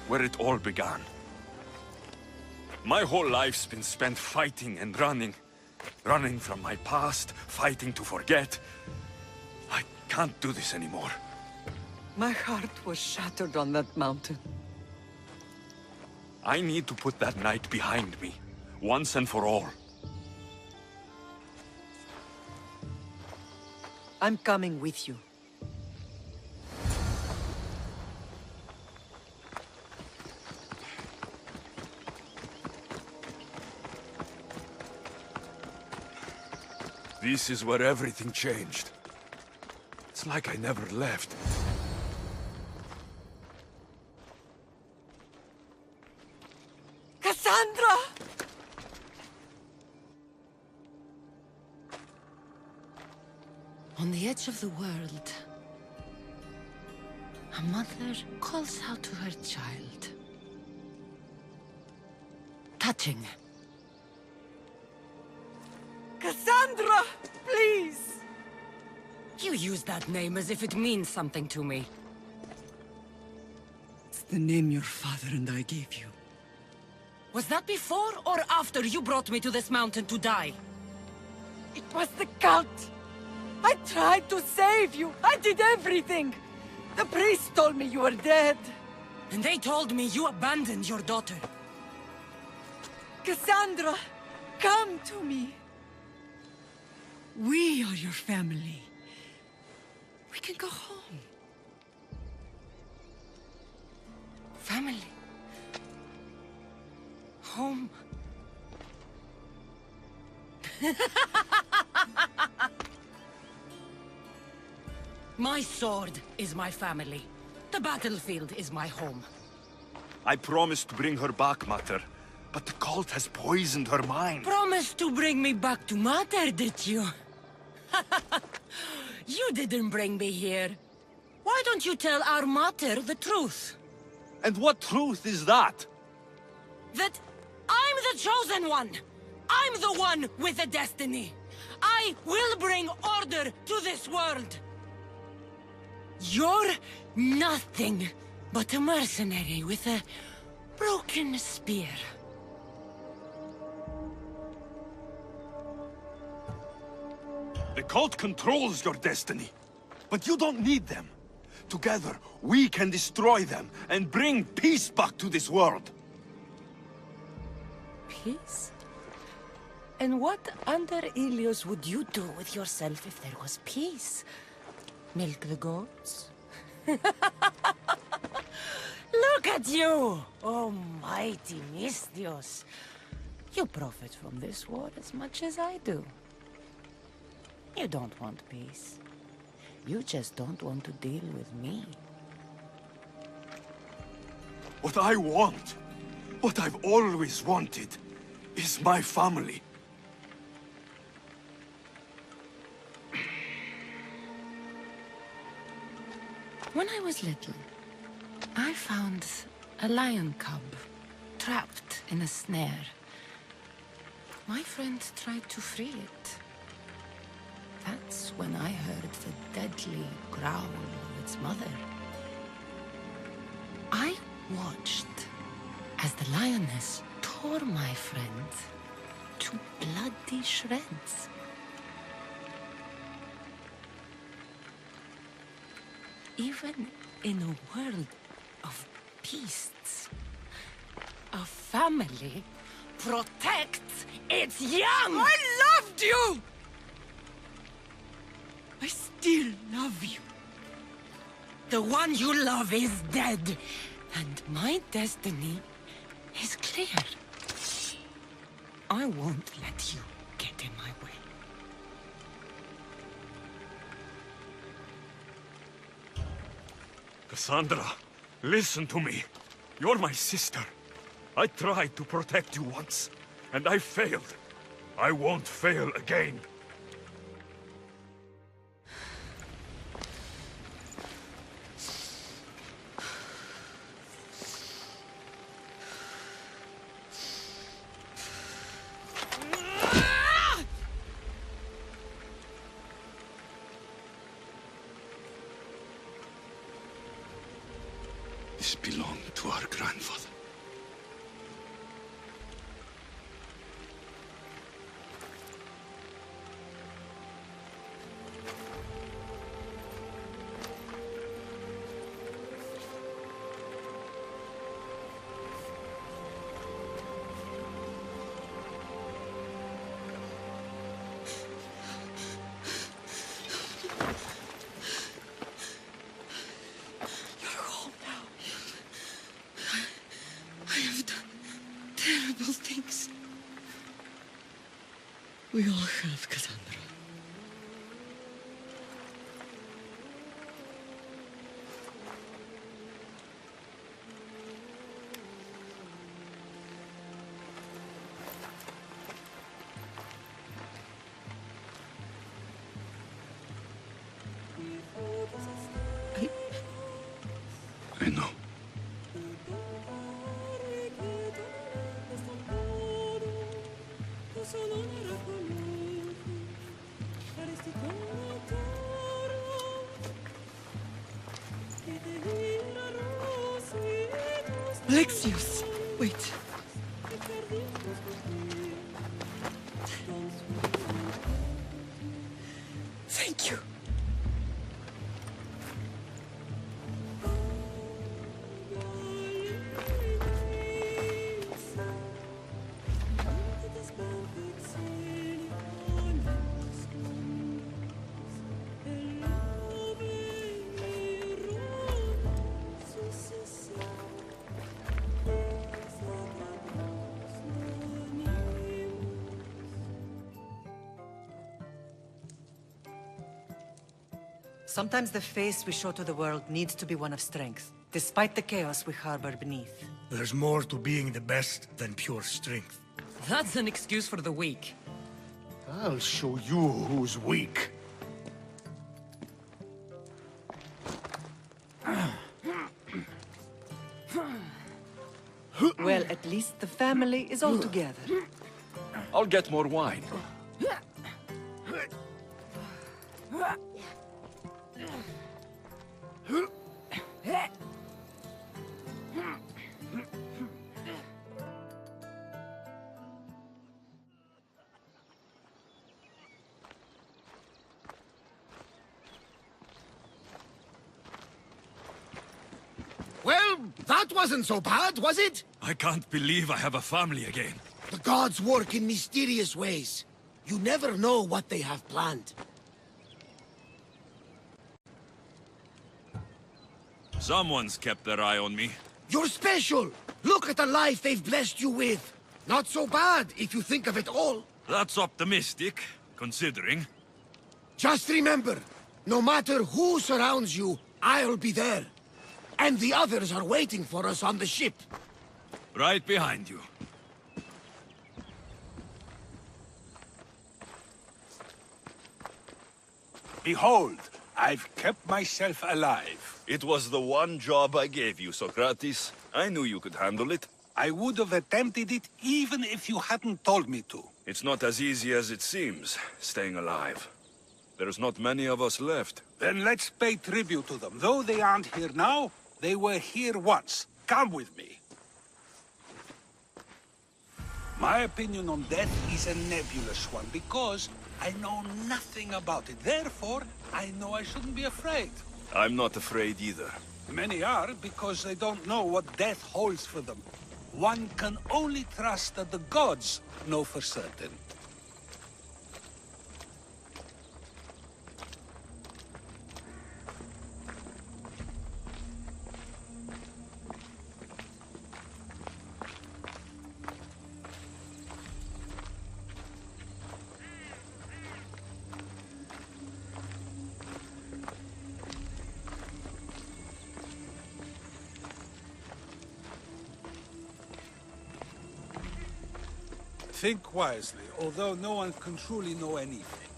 where it all began. My whole life's been spent fighting and running. Running from my past, fighting to forget. I can't do this anymore. My heart was shattered on that mountain. I need to put that night behind me, once and for all. I'm coming with you. This is where everything changed. It's like I never left. Cassandra! On the edge of the world, a mother calls out to her child. Touching. Cassandra! Please! You use that name as if it means something to me. It's the name your father and I gave you. Was that before or after you brought me to this mountain to die? It was the cult! I tried to save you! I did everything! The priest told me you were dead! And they told me you abandoned your daughter. Cassandra! Come to me! We are your family. We can go home. Family? My sword is my family. The battlefield is my home. I promised to bring her back, Mater. But the cult has poisoned her mind. Promised to bring me back to Mater, did you? You didn't bring me here. Why don't you tell our Mater the truth? And what truth is that? That I'm the chosen one! I'm the one with a destiny! I will bring order to this world! You're nothing but a mercenary with a broken spear. The cult controls your destiny. But you don't need them. Together, we can destroy them and bring peace back to this world. Peace? And what under Ilios would you do with yourself if there was peace? Milk the goats? Look at you! Oh, mighty Mistios. You profit from this war as much as I do. You don't want peace. You just don't want to deal with me. What I want, what I've always wanted, is my family. When I was little, I found a lion cub trapped in a snare. My friend tried to free it. That's when I heard the deadly growl of its mother. I watched as the lioness tore my friend to bloody shreds. Even in a world of beasts, a family protects its young! I loved you! I still love you. The one you love is dead, and my destiny is clear. I won't let you get in my way. Cassandra, listen to me. You're my sister. I tried to protect you once, and I failed. I won't fail again. This belonged to our grandfather. Terrible things. We all have, Cassandra. I know. Alexios, wait. Thank you. Sometimes the face we show to the world needs to be one of strength, despite the chaos we harbor beneath. There's more to being the best than pure strength. That's an excuse for the weak. I'll show you who's weak. Well, at least the family is all together. I'll get more wine. Well, that wasn't so bad, was it? I can't believe I have a family again. The gods work in mysterious ways. You never know what they have planned. Someone's kept their eye on me. You're special! Look at the life they've blessed you with! Not so bad, if you think of it all. That's optimistic, considering. Just remember, no matter who surrounds you, I'll be there. And the others are waiting for us on the ship. Right behind you. Behold, I've kept myself alive. It was the one job I gave you, Socrates. I knew you could handle it. I would have attempted it even if you hadn't told me to. It's not as easy as it seems, staying alive. There's not many of us left. Then let's pay tribute to them. Though they aren't here now, they were here once. Come with me. My opinion on death is a nebulous one, because I know nothing about it. Therefore, I know I shouldn't be afraid. I'm not afraid either. Many are, because they don't know what death holds for them. One can only trust that the gods know for certain. Think wisely, although no one can truly know anything.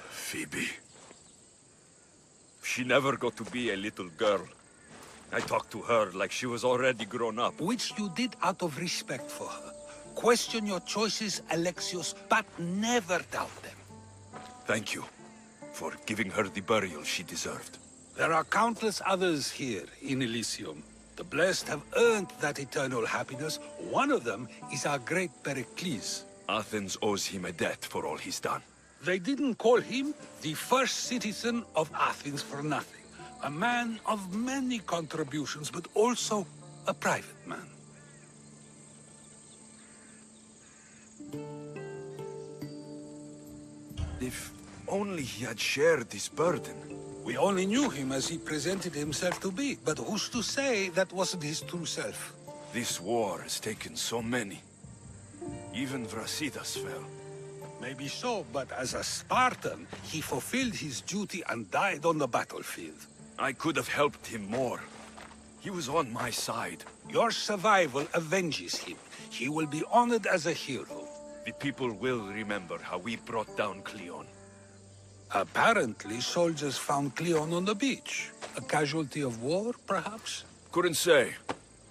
Phoebe. She never got to be a little girl. I talked to her like she was already grown up. Which you did out of respect for her. Question your choices, Alexios, but never doubt them. Thank you for giving her the burial she deserved. There are countless others here in Elysium. The blessed have earned that eternal happiness. One of them is our great Pericles. Athens owes him a debt for all he's done. They didn't call him the first citizen of Athens for nothing. A man of many contributions, but also a private man. If only he had shared this burden. We only knew him as he presented himself to be, but who's to say that wasn't his true self? This war has taken so many. Even Brasidas fell. Maybe so, but as a Spartan, he fulfilled his duty and died on the battlefield. I could have helped him more. He was on my side. Your survival avenges him. He will be honored as a hero. The people will remember how we brought down Cleon. Apparently, soldiers found Cleon on the beach. A casualty of war, perhaps? Couldn't say.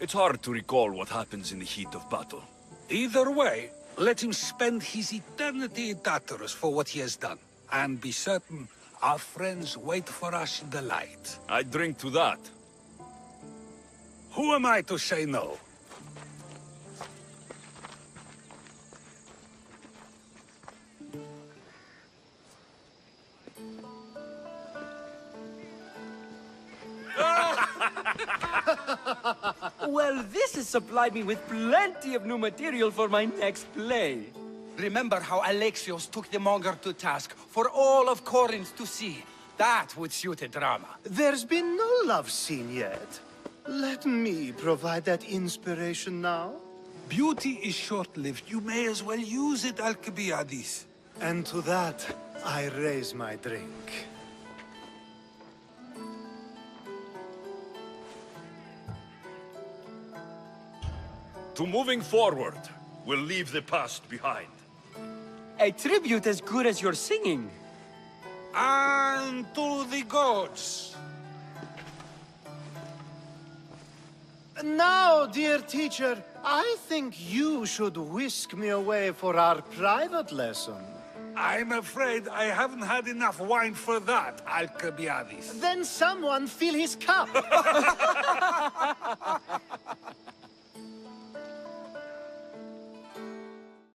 It's hard to recall what happens in the heat of battle. Either way, let him spend his eternity in Tartarus for what he has done. And be certain, our friends wait for us in the light. I drink to that. Who am I to say no? Well, this has supplied me with plenty of new material for my next play. Remember how Alexios took the monger to task for all of Corinth to see? That would suit a drama. There's been no love scene yet. Let me provide that inspiration now. Beauty is short-lived. You may as well use it, Alcibiades. And to that, I raise my drink. To moving forward, we'll leave the past behind. A tribute as good as your singing. And to the gods. Now, dear teacher, I think you should whisk me away for our private lesson. I'm afraid I haven't had enough wine for that, Alcibiades. Then someone fill his cup.